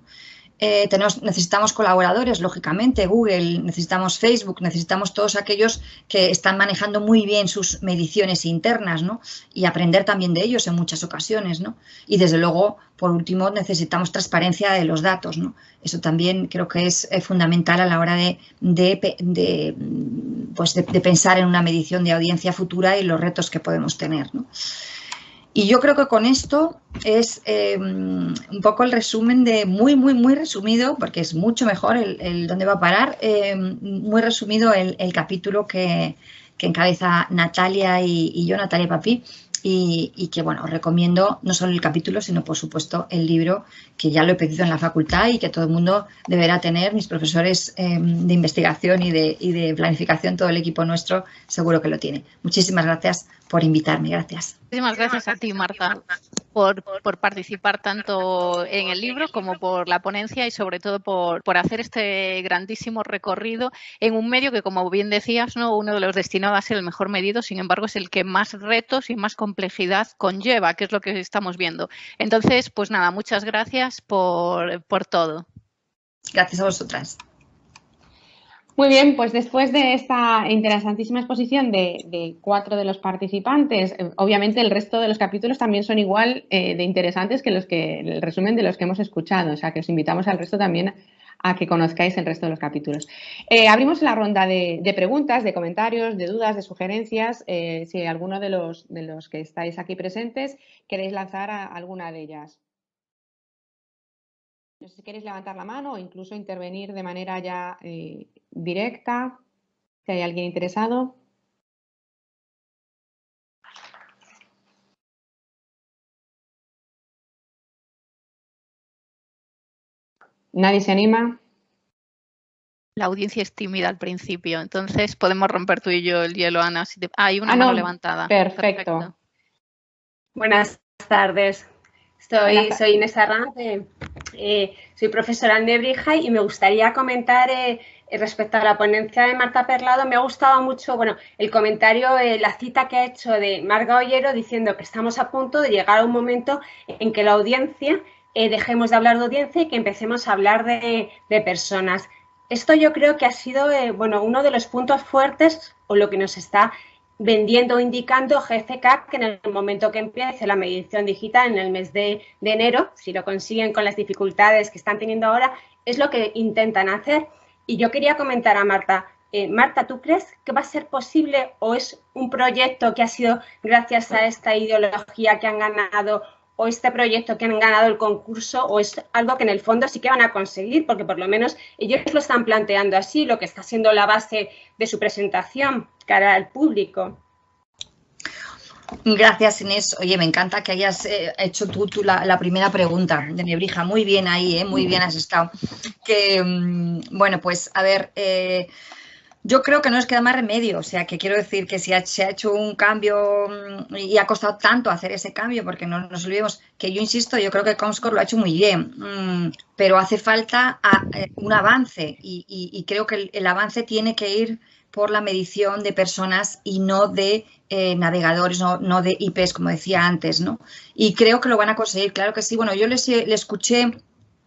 Necesitamos colaboradores, lógicamente, Google, necesitamos Facebook, necesitamos todos aquellos que están manejando muy bien sus mediciones internas, ¿no? Y aprender también de ellos en muchas ocasiones, ¿no? Y desde luego, por último, necesitamos transparencia de los datos, ¿no? Eso también creo que es fundamental a la hora de pensar en una medición de audiencia futura y los retos que podemos tener, ¿no? Y yo creo que con esto es un poco el resumen muy resumido, porque es mucho mejor el dónde va a parar, muy resumido el capítulo que encabeza Natalia y yo, Natalia Papí, y que, bueno, os recomiendo no solo el capítulo, sino, por supuesto, el libro, que ya lo he pedido en la facultad y que todo el mundo deberá tener. Mis profesores de investigación y de planificación, todo el equipo nuestro, seguro que lo tiene. Muchísimas gracias por invitarme. Gracias. Muchísimas gracias a ti, Marta, por participar tanto en el libro como por la ponencia y sobre todo por hacer este grandísimo recorrido en un medio que, como bien decías, ¿no?, uno de los destinados a ser el mejor medido, sin embargo, es el que más retos y más complejidad conlleva, que es lo que estamos viendo. Entonces, pues nada, muchas gracias por todo. Gracias a vosotras. Muy bien, pues después de esta interesantísima exposición de 4 de los participantes, obviamente el resto de los capítulos también son igual de interesantes que el resumen de los que hemos escuchado, o sea que os invitamos al resto también a que conozcáis el resto de los capítulos. Abrimos la ronda de preguntas, de comentarios, de dudas, de sugerencias. Si alguno de los que estáis aquí presentes queréis lanzar alguna de ellas. No sé si queréis levantar la mano o incluso intervenir de manera ya directa, si hay alguien interesado. ¿Nadie se anima? La audiencia es tímida al principio, entonces podemos romper tú y yo el hielo, Ana. Hay una mano levantada. Perfecto. Buenas tardes. Soy Inés Arranz, soy profesora en Nebrija y me gustaría comentar respecto a la ponencia de Marta Perlado. Me ha gustado mucho, el comentario, la cita que ha hecho de Marga Ollero diciendo que estamos a punto de llegar a un momento en que la audiencia, dejemos de hablar de audiencia y que empecemos a hablar de personas. Esto yo creo que ha sido, uno de los puntos fuertes o lo que nos está vendiendo o indicando GFK, que en el momento que empiece la medición digital en el mes de enero, si lo consiguen con las dificultades que están teniendo ahora, es lo que intentan hacer. Y yo quería comentar a Marta, Marta, ¿tú crees que va a ser posible o es un proyecto que ha sido gracias a esta ideología que han ganado o este proyecto que han ganado el concurso, o es algo que en el fondo sí que van a conseguir, porque por lo menos ellos lo están planteando así, lo que está siendo la base de su presentación cara al público? Gracias, Inés. Oye, me encanta que hayas hecho tú la primera pregunta de Nebrija. Muy bien ahí, muy bien has estado. Pues a ver, yo creo que no nos queda más remedio, o sea, que quiero decir que si se ha hecho un cambio y ha costado tanto hacer ese cambio, porque no nos olvidemos que yo insisto, yo creo que Comscore lo ha hecho muy bien, pero hace falta un avance y creo que el avance tiene que ir por la medición de personas y no de navegadores, no de IPs, como decía antes, ¿no? Y creo que lo van a conseguir, claro que sí. Bueno, yo le escuché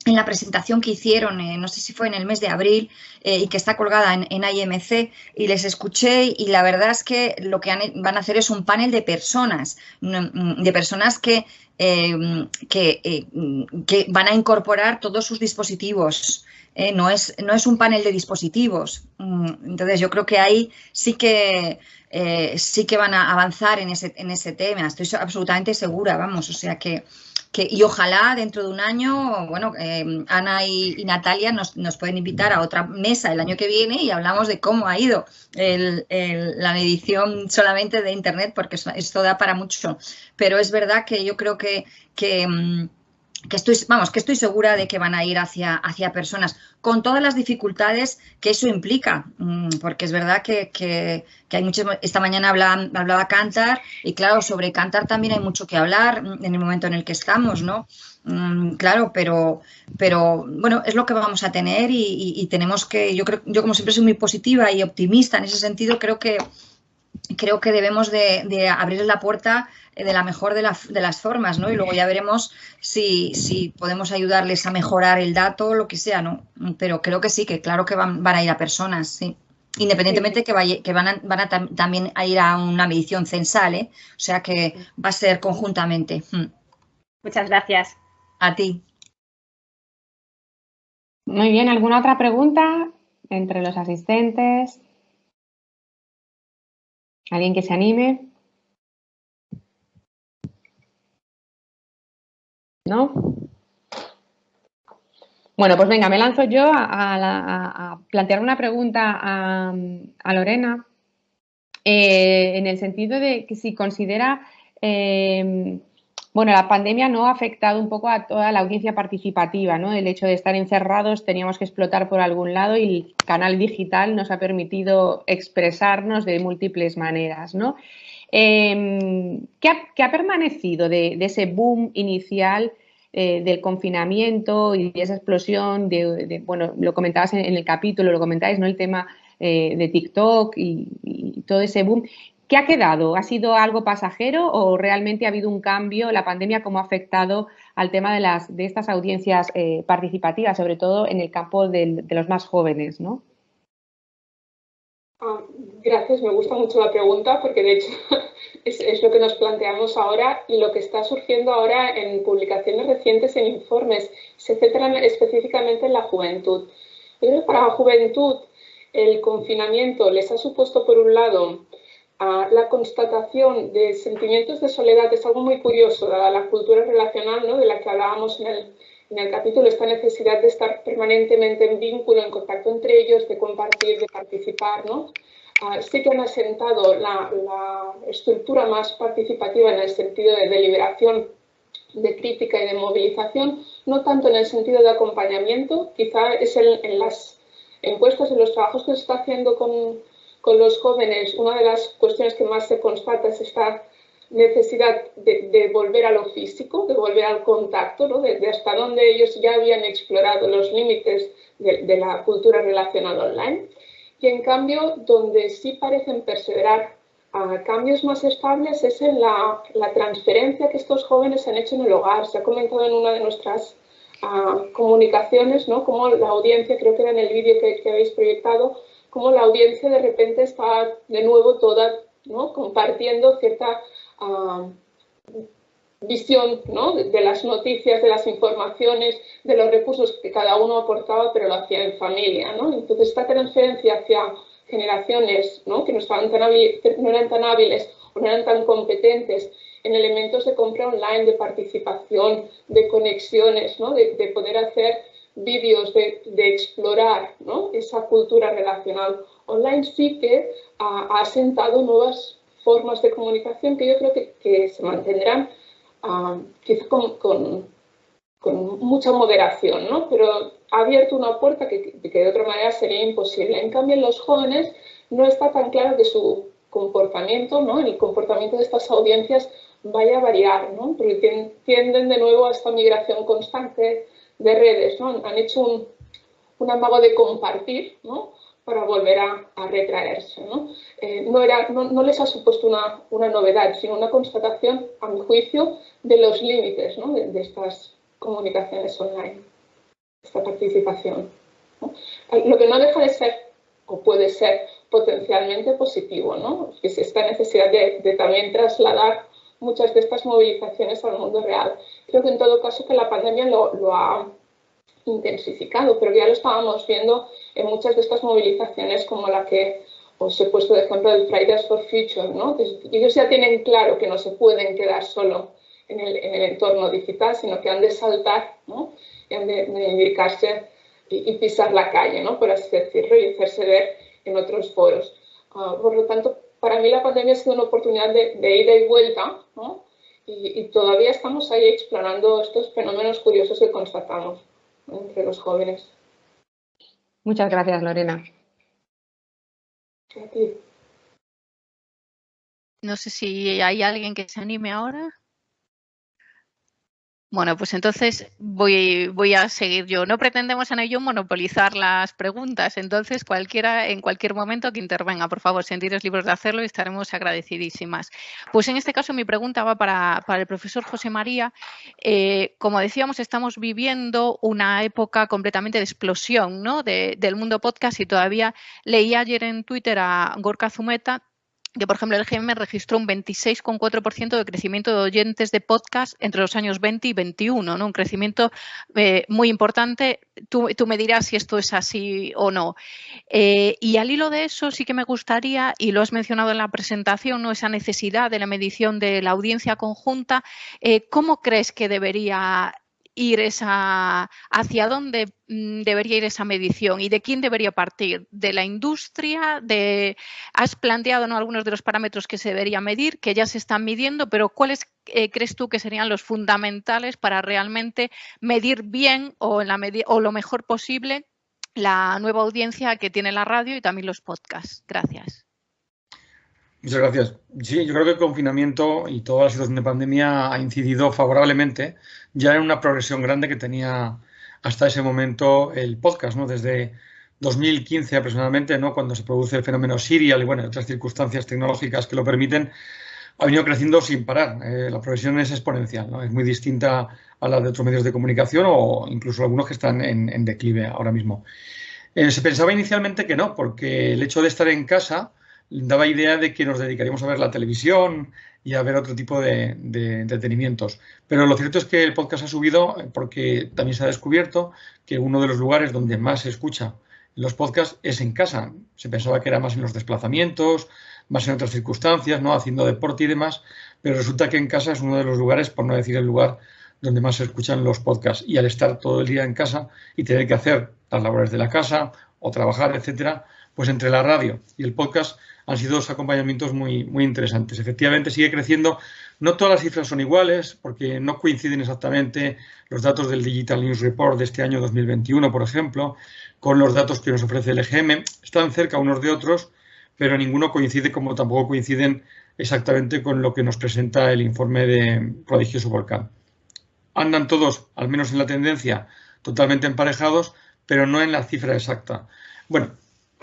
en la presentación que hicieron, no sé si fue en el mes de abril, y que está colgada en IMC, y les escuché y la verdad es que lo que van a hacer es un panel de personas que van a incorporar todos sus dispositivos. No es un panel de dispositivos. Entonces yo creo que ahí sí que van a avanzar en ese tema. Estoy absolutamente segura, vamos, o sea que y ojalá dentro de un año, Ana y Natalia nos pueden invitar a otra mesa el año que viene y hablamos de cómo ha ido la medición solamente de Internet, porque esto da para mucho. Pero es verdad que yo creo que estoy segura de que van a ir hacia personas con todas las dificultades que eso implica, porque es verdad que hay muchas. Esta mañana hablaba Kantar y claro, sobre Kantar también hay mucho que hablar en el momento en el que estamos, ¿no? Claro, pero bueno, es lo que vamos a tener y tenemos que, yo como siempre soy muy positiva y optimista en ese sentido, creo que debemos de abrir la puerta de la mejor de las formas, ¿no? Y luego ya veremos si podemos ayudarles a mejorar el dato o lo que sea, ¿no? Pero creo que sí, que claro que van a ir a personas, sí. Independientemente que van a también a ir a una medición censal, ¿eh? O sea que va a ser conjuntamente. Muchas gracias. A ti. Muy bien, ¿alguna otra pregunta entre los asistentes? ¿Alguien que se anime? ¿No? Bueno, pues venga, me lanzo yo a plantear una pregunta a Lorena, en el sentido de que si considera, la pandemia no ha afectado un poco a toda la audiencia participativa, ¿no? El hecho de estar encerrados, teníamos que explotar por algún lado y el canal digital nos ha permitido expresarnos de múltiples maneras, ¿no? ¿Qué ha permanecido de ese boom inicial del confinamiento y de esa explosión lo comentabas en el capítulo, lo comentáis, ¿no? El tema de TikTok y todo ese boom. ¿Qué ha quedado? ¿Ha sido algo pasajero o realmente ha habido un cambio? ¿La pandemia cómo ha afectado al tema de estas audiencias participativas, sobre todo en el campo de los más jóvenes, ¿no? Gracias, me gusta mucho la pregunta porque de hecho es lo que nos planteamos ahora y lo que está surgiendo ahora en publicaciones recientes, en informes, se centran específicamente en la juventud. Yo creo que para la juventud el confinamiento les ha supuesto, por un lado, la constatación de sentimientos de soledad. Es algo muy curioso, dada la cultura relacional, ¿no?, de la que hablábamos en el capítulo, esta necesidad de estar permanentemente en vínculo, en contacto entre ellos, de compartir, de participar, ¿no? Sí que han asentado la estructura más participativa en el sentido de deliberación, de crítica y de movilización, no tanto en el sentido de acompañamiento, quizá es en las encuestas, en los trabajos que se está haciendo con los jóvenes, una de las cuestiones que más se constata es esta necesidad de volver a lo físico, de volver al contacto, ¿no?, de hasta dónde ellos ya habían explorado los límites de la cultura relacional online. Y en cambio, donde sí parecen perseverar a cambios más estables es en la transferencia que estos jóvenes han hecho en el hogar. Se ha comentado en una de nuestras comunicaciones, ¿no?, como la audiencia, creo que era en el vídeo que habéis proyectado, como la audiencia de repente está de nuevo toda, ¿no?, compartiendo cierta visión, ¿no?, de las noticias, de las informaciones, de los recursos que cada uno aportaba, pero lo hacía en familia, ¿no? Entonces, esta transferencia hacia generaciones, ¿no?, que no eran tan hábiles o no eran tan competentes en elementos de compra online, de participación, de conexiones, ¿no?, de poder hacer vídeos, de explorar, ¿no?, esa cultura relacional online, sí que ha asentado nuevas formas de comunicación que yo creo que se mantendrán quizá con mucha moderación, ¿no?, pero ha abierto una puerta que de otra manera sería imposible. En cambio, en los jóvenes no está tan claro que su comportamiento, ¿no?, el comportamiento de estas audiencias vaya a variar, ¿no?, porque tienden de nuevo a esta migración constante de redes, ¿no? Han hecho un amago de compartir, ¿no?, para volver a retraerse, ¿no? No les ha supuesto una novedad, sino una constatación, a mi juicio, de los límites, ¿no?, de estas comunicaciones online, esta participación, ¿no? Lo que no deja de ser, o puede ser, potencialmente positivo, ¿no?, es esta necesidad de también trasladar muchas de estas movilizaciones al mundo real. Creo que en todo caso que la pandemia lo ha intensificado, pero ya lo estábamos viendo en muchas de estas movilizaciones como la que os he puesto de ejemplo del Fridays for Future, ¿no? Ellos ya tienen claro que no se pueden quedar solo en el entorno digital, sino que han de saltar, ¿no?, y han de dedicarse y pisar la calle, ¿no?, por así decirlo, y hacerse ver en otros foros. Por lo tanto, para mí la pandemia ha sido una oportunidad de ida y vuelta, ¿no?, y todavía estamos ahí explorando estos fenómenos curiosos que constatamos, ¿no?, entre los jóvenes. Muchas gracias, Lorena. A ti. No sé si hay alguien que se anime ahora. Bueno, pues entonces voy a seguir yo. No pretendemos en ello monopolizar las preguntas, entonces cualquiera en cualquier momento que intervenga, por favor, sentiros libres de hacerlo y estaremos agradecidísimas. Pues en este caso mi pregunta va para el profesor José María. Como decíamos, estamos viviendo una época completamente de explosión, ¿no?, del mundo podcast, y todavía leí ayer en Twitter a Gorka Zumeta que, por ejemplo, el GM registró un 26,4% de crecimiento de oyentes de podcast entre los años 20 y 21, ¿no? Un crecimiento muy importante. Tú me dirás si esto es así o no. Y al hilo de eso sí que me gustaría, y lo has mencionado en la presentación, ¿no?, esa necesidad de la medición de la audiencia conjunta. ¿Cómo crees que debería ir hacia dónde debería ir esa medición y de quién debería partir? ¿De la industria? Has planteado, ¿no?, algunos de los parámetros que se debería medir, que ya se están midiendo, pero ¿cuáles crees tú que serían los fundamentales para realmente medir bien o lo mejor posible la nueva audiencia que tiene la radio y también los podcasts? Gracias. Muchas gracias. Sí, yo creo que el confinamiento y toda la situación de pandemia ha incidido favorablemente ya en una progresión grande que tenía hasta ese momento el podcast, ¿no? Desde 2015 aproximadamente, ¿no?, cuando se produce el fenómeno Serial y, bueno, otras circunstancias tecnológicas que lo permiten, ha venido creciendo sin parar. La progresión es exponencial, ¿no? Es muy distinta a la de otros medios de comunicación o incluso algunos que están en declive ahora mismo. Se pensaba inicialmente que no, porque el hecho de estar en casa daba idea de que nos dedicaríamos a ver la televisión y a ver otro tipo de entretenimientos. Pero lo cierto es que el podcast ha subido porque también se ha descubierto que uno de los lugares donde más se escucha los podcasts es en casa. Se pensaba que era más en los desplazamientos, más en otras circunstancias, ¿no? Haciendo deporte y demás, pero resulta que en casa es uno de los lugares, por no decir el lugar, donde más se escuchan los podcasts. Y al estar todo el día en casa y tener que hacer las labores de la casa o trabajar, etcétera, pues entre la radio y el podcast han sido dos acompañamientos muy, muy interesantes. Efectivamente sigue creciendo. No todas las cifras son iguales porque no coinciden exactamente los datos del Digital News Report de este año 2021, por ejemplo, con los datos que nos ofrece el EGM. Están cerca unos de otros, pero ninguno coincide, como tampoco coinciden exactamente con lo que nos presenta el informe de Prodigioso Volcán. Andan todos, al menos en la tendencia, totalmente emparejados, pero no en la cifra exacta. Bueno,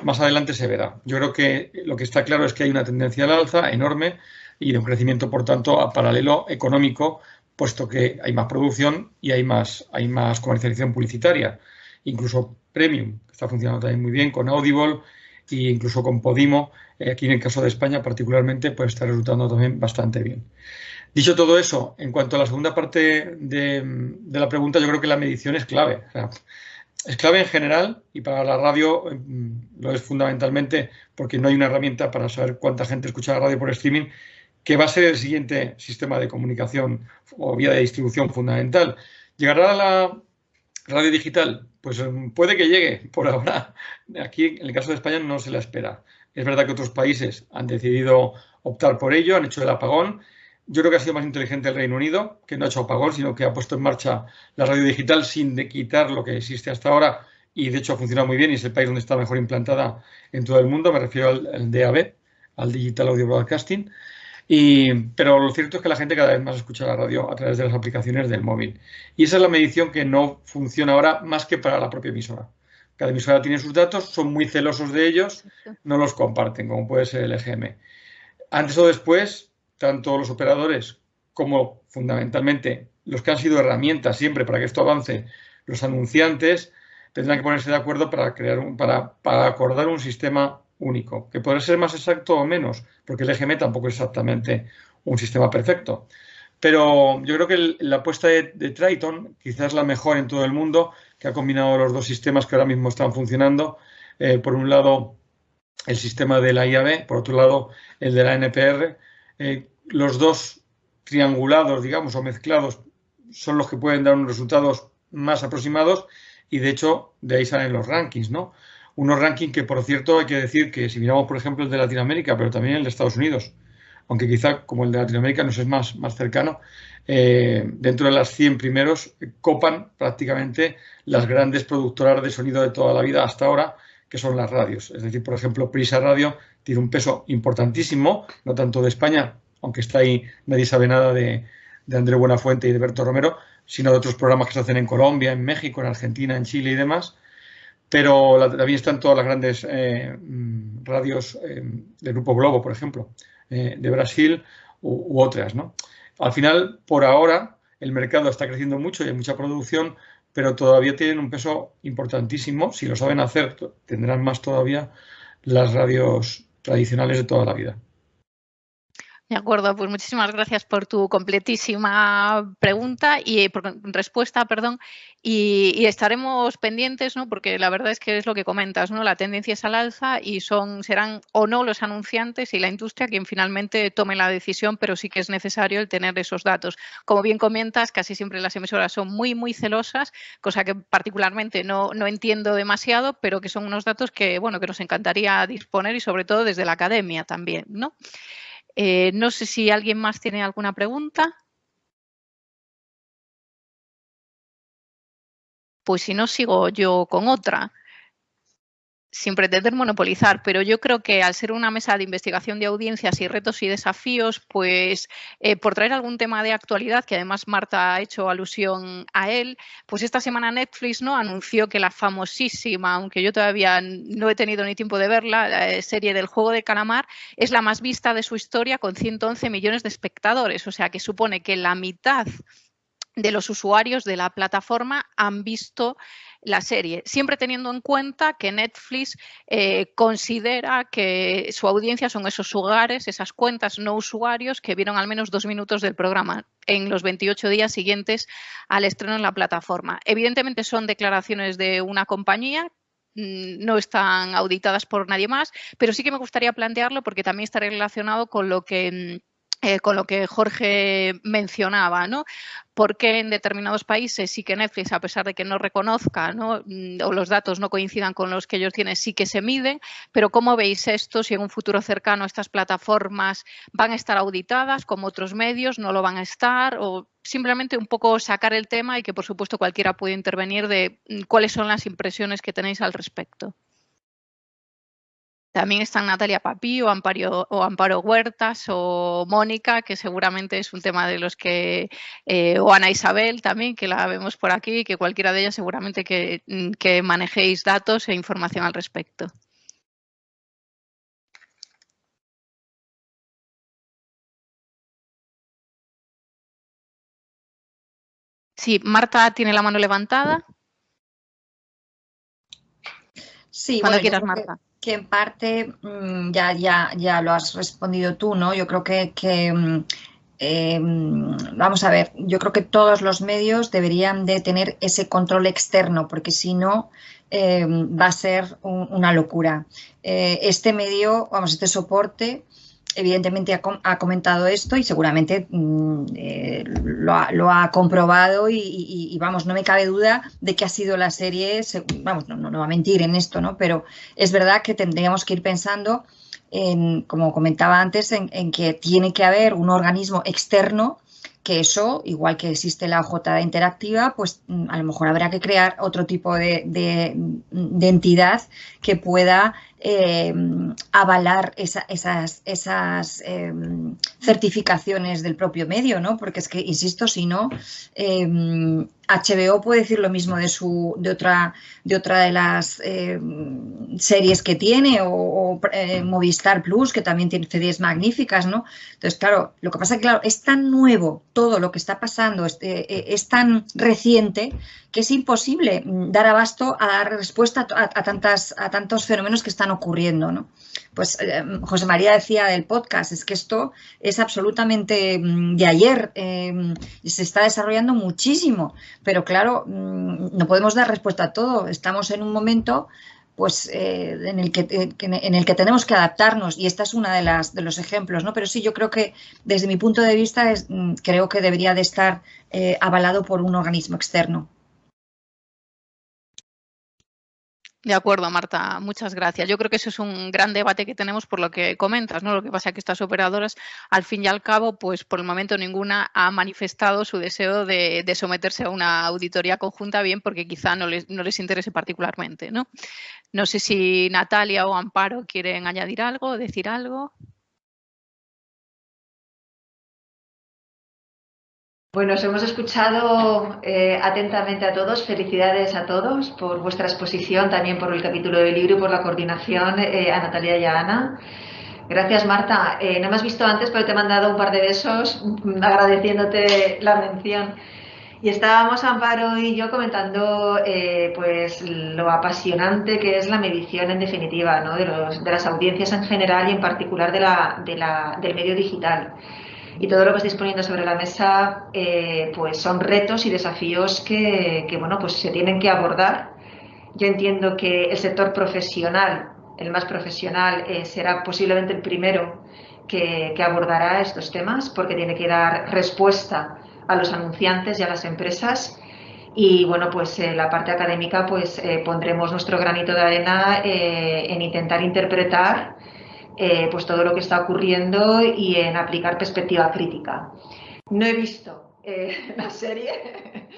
más adelante se verá. Yo creo que lo que está claro es que hay una tendencia al alza enorme y de un crecimiento, por tanto, a paralelo económico, puesto que hay más producción y hay más comercialización publicitaria. Incluso Premium, que está funcionando también muy bien, con Audible e incluso con Podimo, aquí en el caso de España particularmente, pues está resultando también bastante bien. Dicho todo eso, en cuanto a la segunda parte de la pregunta, yo creo que la medición es clave. O sea, es clave en general y para la radio lo es fundamentalmente porque no hay una herramienta para saber cuánta gente escucha la radio por streaming, que va a ser el siguiente sistema de comunicación o vía de distribución fundamental. ¿Llegará a la radio digital? Pues puede que llegue. Por ahora, aquí en el caso de España no se la espera. Es verdad que otros países han decidido optar por ello, han hecho el apagón. Yo creo que ha sido más inteligente el Reino Unido, que no ha hecho apagón, sino que ha puesto en marcha la radio digital sin quitar lo que existe hasta ahora y de hecho ha funcionado muy bien y es el país donde está mejor implantada en todo el mundo. Me refiero al DAB, al Digital Audio Broadcasting. Pero lo cierto es que la gente cada vez más escucha la radio a través de las aplicaciones del móvil. Y esa es la medición que no funciona ahora más que para la propia emisora. Cada emisora tiene sus datos, son muy celosos de ellos, no los comparten, como puede ser el EGM. Antes o después, tanto los operadores como fundamentalmente los que han sido herramientas siempre para que esto avance, los anunciantes, tendrán que ponerse de acuerdo para acordar un sistema único, que podrá ser más exacto o menos, porque el EGM tampoco es exactamente un sistema perfecto. Pero yo creo que la apuesta de Triton, quizás la mejor en todo el mundo, que ha combinado los dos sistemas que ahora mismo están funcionando. Por un lado, el sistema de la IAB, por otro lado, el de la NPR. Los dos triangulados, digamos, o mezclados, son los que pueden dar unos resultados más aproximados y, de hecho, de ahí salen los rankings, ¿no? Unos rankings que, por cierto, hay que decir que si miramos, por ejemplo, el de Latinoamérica, pero también el de Estados Unidos, aunque quizá como el de Latinoamérica nos es más cercano, dentro de las 100 primeros copan prácticamente las grandes productoras de sonido de toda la vida hasta ahora, que son las radios. Es decir, por ejemplo, Prisa Radio tiene un peso importantísimo, no tanto de España, aunque está ahí, nadie sabe nada de Andrés Buenafuente y de Berto Romero, sino de otros programas que se hacen en Colombia, en México, en Argentina, en Chile y demás. Pero también están todas las grandes radios del Grupo Globo, por ejemplo, de Brasil u otras, ¿no? Al final, por ahora, el mercado está creciendo mucho y hay mucha producción, pero todavía tienen un peso importantísimo. Si lo saben hacer, tendrán más todavía las radios tradicionales de toda la vida. De acuerdo, pues muchísimas gracias por tu completísima pregunta y respuesta, perdón, y estaremos pendientes, ¿no? Porque la verdad es que es lo que comentas, ¿no? La tendencia es al alza y serán o no los anunciantes y la industria quien finalmente tome la decisión, pero sí que es necesario el tener esos datos. Como bien comentas, casi siempre las emisoras son muy, muy celosas, cosa que particularmente no entiendo demasiado, pero que son unos datos que, bueno, que nos encantaría disponer y sobre todo desde la academia también, ¿no? No sé si alguien más tiene alguna pregunta. Pues si no, sigo yo con otra. sin pretender monopolizar, pero yo creo que al ser una mesa de investigación de audiencias y retos y desafíos, pues por traer algún tema de actualidad, que además Marta ha hecho alusión a él, pues esta semana Netflix, ¿no?, anunció que la famosísima, aunque yo todavía no he tenido ni tiempo de verla, la serie del Juego de Calamar, es la más vista de su historia con 111 millones de espectadores, o sea que supone que la mitad de los usuarios de la plataforma han visto la serie, siempre teniendo en cuenta que Netflix considera que su audiencia son esos hogares, esas cuentas no usuarios que vieron al menos 2 minutos del programa en los 28 días siguientes al estreno en la plataforma. Evidentemente son declaraciones de una compañía, no están auditadas por nadie más, pero sí que me gustaría plantearlo porque también está relacionado con lo que Jorge mencionaba, ¿no? Porque en determinados países sí que Netflix, a pesar de que no reconozca, ¿no?, o los datos no coincidan con los que ellos tienen, sí que se miden, pero ¿cómo veis esto? Si en un futuro cercano estas plataformas van a estar auditadas como otros medios, no lo van a estar, o simplemente un poco sacar el tema y que por supuesto cualquiera puede intervenir de cuáles son las impresiones que tenéis al respecto. También están Natalia Papí o Amparo Huertas o Mónica, que seguramente es un tema de los que, o Ana Isabel también, que la vemos por aquí, que cualquiera de ellas seguramente que manejéis datos e información al respecto. Sí, Marta tiene la mano levantada. Sí, cuando bueno, quieras, Marta. Que en parte ya lo has respondido tú, ¿no? Yo creo que vamos a ver, yo creo que todos los medios deberían de tener ese control externo, porque si no va a ser una locura. Este medio, este soporte, evidentemente ha comentado esto y seguramente lo ha comprobado y vamos, no me cabe duda de que ha sido la serie, vamos, no va a mentir en esto, ¿no? Pero es verdad que tendríamos que ir pensando como comentaba antes, en que tiene que haber un organismo externo, que eso, igual que existe la OJ interactiva, pues a lo mejor habrá que crear otro tipo de entidad que pueda avalar esas certificaciones del propio medio, ¿no? Porque es que, insisto, si no, HBO puede decir lo mismo de otra de las series que tiene, o Movistar Plus, que también tiene series magníficas, ¿no? Entonces, claro, lo que pasa es que, claro, es tan nuevo todo lo que está pasando, es tan reciente, que es imposible dar abasto a dar respuesta a tantos fenómenos que están ocurriendo, ¿no? Pues José María decía del podcast, es que esto es absolutamente de ayer, se está desarrollando muchísimo, pero claro, no podemos dar respuesta a todo. Estamos en un momento pues en el que tenemos que adaptarnos, y esta es una de los ejemplos, ¿no? Pero sí, yo creo que desde mi punto de vista creo que debería de estar avalado por un organismo externo. De acuerdo, Marta, muchas gracias. Yo creo que eso es un gran debate que tenemos por lo que comentas, ¿no? Lo que pasa es que estas operadoras, al fin y al cabo, pues por el momento ninguna ha manifestado su deseo de someterse a una auditoría conjunta, bien porque quizá no les interese particularmente, ¿no? No sé si Natalia o Amparo quieren añadir algo, decir algo. Bueno, os hemos escuchado atentamente a todos. Felicidades a todos por vuestra exposición, también por el capítulo del libro y por la coordinación, a Natalia y a Ana. Gracias, Marta. No me has visto antes, pero te he mandado un par de besos agradeciéndote la mención. Y estábamos, Amparo y yo, comentando pues lo apasionante que es la medición, en definitiva, ¿no? de las audiencias en general y en particular del medio digital. Y todo lo que estáis poniendo sobre la mesa pues son retos y desafíos que bueno, pues se tienen que abordar. Yo entiendo que el sector profesional, el más profesional, será posiblemente el primero que abordará estos temas, porque tiene que dar respuesta a los anunciantes y a las empresas. Y bueno, pues la parte académica, pues pondremos nuestro granito de arena en intentar interpretar pues todo lo que está ocurriendo y en aplicar perspectiva crítica. No he visto la serie,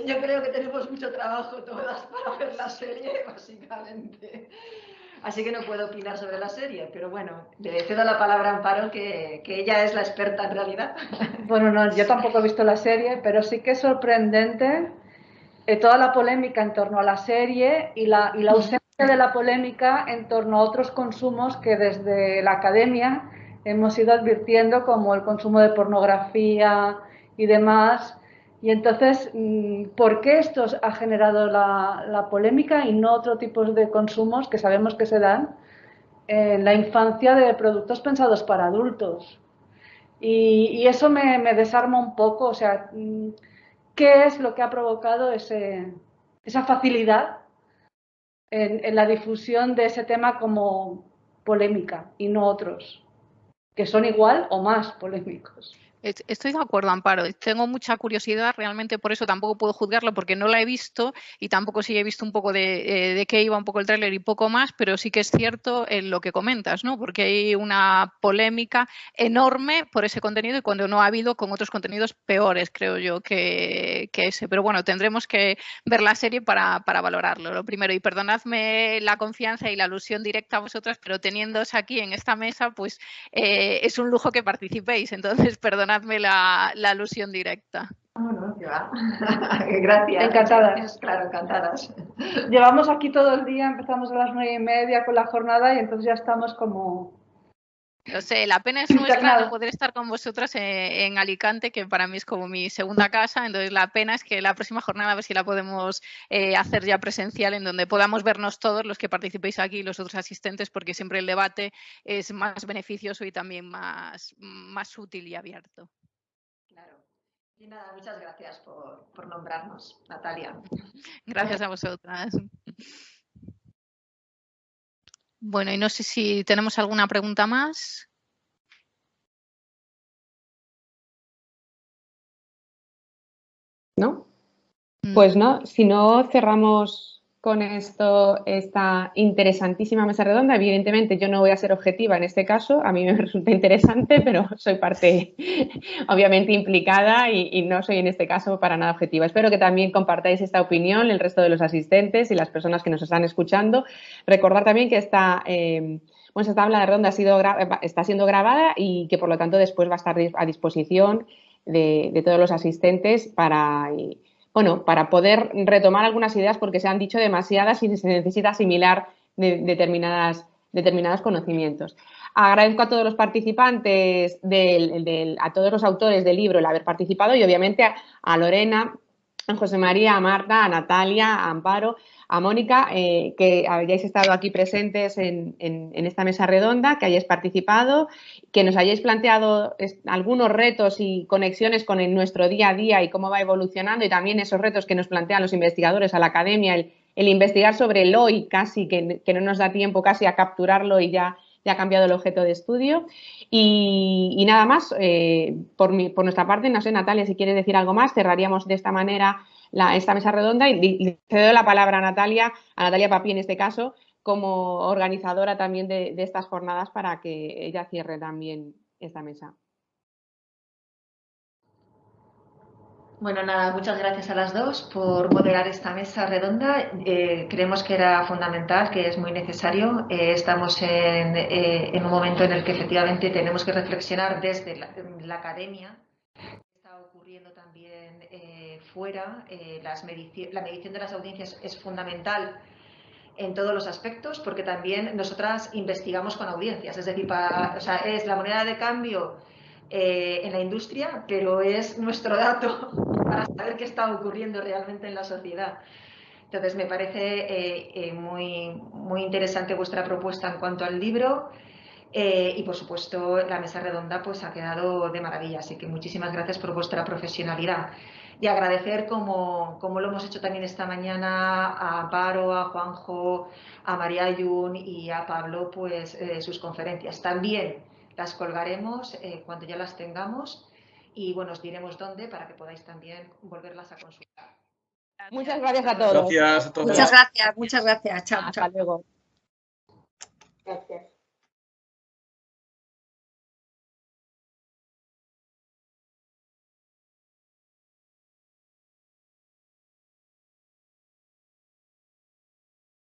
Yo creo que tenemos mucho trabajo todas para ver la serie, básicamente. Así que no puedo opinar sobre la serie, pero bueno, le cedo la palabra a Amparo, que ella es la experta en realidad. Bueno, no, yo tampoco he visto la serie, pero sí que es sorprendente toda la polémica en torno a la serie y la ausencia de la polémica en torno a otros consumos que desde la academia hemos ido advirtiendo, como el consumo de pornografía y demás. Y entonces, ¿por qué esto ha generado la polémica y no otro tipo de consumos que sabemos que se dan en la infancia de productos pensados para adultos? Y eso me desarma un poco, o sea, ¿qué es lo que ha provocado esa facilidad en la difusión de ese tema como polémica y no otros, que son igual o más polémicos? Estoy de acuerdo, Amparo. Tengo mucha curiosidad, realmente por eso tampoco puedo juzgarlo porque no la he visto y tampoco sí he visto un poco de qué iba un poco el tráiler y poco más, pero sí que es cierto en lo que comentas, ¿no? Porque hay una polémica enorme por ese contenido y cuando no ha habido con otros contenidos peores, creo yo, que ese. Pero bueno, tendremos que ver la serie para valorarlo, lo primero. Y perdonadme la confianza y la alusión directa a vosotras, pero teniéndoos aquí en esta mesa, pues es un lujo que participéis. Entonces, perdonad la alusión directa. No, que va. Gracias. Encantadas. Claro, encantadas. Llevamos aquí todo el día, empezamos a las 9:30 con la jornada y entonces ya estamos como... Lo sé, la pena es nuestra no poder estar con vosotras en Alicante, que para mí es como mi segunda casa. Entonces, la pena es que la próxima jornada a ver si la podemos hacer ya presencial, en donde podamos vernos todos los que participéis aquí y los otros asistentes, porque siempre el debate es más beneficioso y también más útil y abierto. Claro. Y nada, muchas gracias por nombrarnos, Natalia. Gracias a vosotras. Bueno, y no sé si tenemos alguna pregunta más. ¿No? Pues no, si no cerramos con esto esta interesantísima mesa redonda. Evidentemente yo no voy a ser objetiva en este caso, a mí me resulta interesante, pero soy parte obviamente implicada y no soy en este caso para nada objetiva. Espero que también compartáis esta opinión el resto de los asistentes y las personas que nos están escuchando. Recordar también que esta tabla redonda está siendo grabada y que por lo tanto después va a estar a disposición de todos los asistentes para poder retomar algunas ideas porque se han dicho demasiadas y se necesita asimilar determinados conocimientos. Agradezco a todos los participantes, a todos los autores del libro el haber participado y obviamente a Lorena, a José María, a Marta, a Natalia, a Amparo, a Mónica, que hayáis estado aquí presentes en esta mesa redonda, que hayáis participado, que nos hayáis planteado algunos retos y conexiones con nuestro día a día y cómo va evolucionando y también esos retos que nos plantean los investigadores a la academia, el investigar sobre el hoy casi, que no nos da tiempo casi a capturarlo y ya ha cambiado el objeto de estudio. Y nada más, por nuestra parte, no sé, Natalia, si quieres decir algo más, cerraríamos de esta manera esta mesa redonda y cedo la palabra a Natalia Papi en este caso, como organizadora también de estas jornadas para que ella cierre también esta mesa. Bueno, nada, muchas gracias a las dos por moderar esta mesa redonda. Creemos que era fundamental, que es muy necesario. Estamos en un momento en el que efectivamente tenemos que reflexionar desde la academia. Está ocurriendo también fuera. La medición de las audiencias es fundamental en todos los aspectos porque también nosotras investigamos con audiencias. Es decir, es la moneda de cambio en la industria, pero es nuestro dato para saber qué está ocurriendo realmente en la sociedad. Entonces, me parece muy interesante vuestra propuesta en cuanto al libro y, por supuesto, la mesa redonda pues ha quedado de maravilla. Así que muchísimas gracias por vuestra profesionalidad. Y agradecer, como lo hemos hecho también esta mañana, a Amparo, a Juanjo, a María Ayun y a Pablo, pues sus conferencias. También las colgaremos cuando ya las tengamos y bueno, os diremos dónde para que podáis también volverlas a consultar. Muchas gracias a todos. Gracias a todos. Muchas gracias. Chao, Hasta chao. luego. Gracias.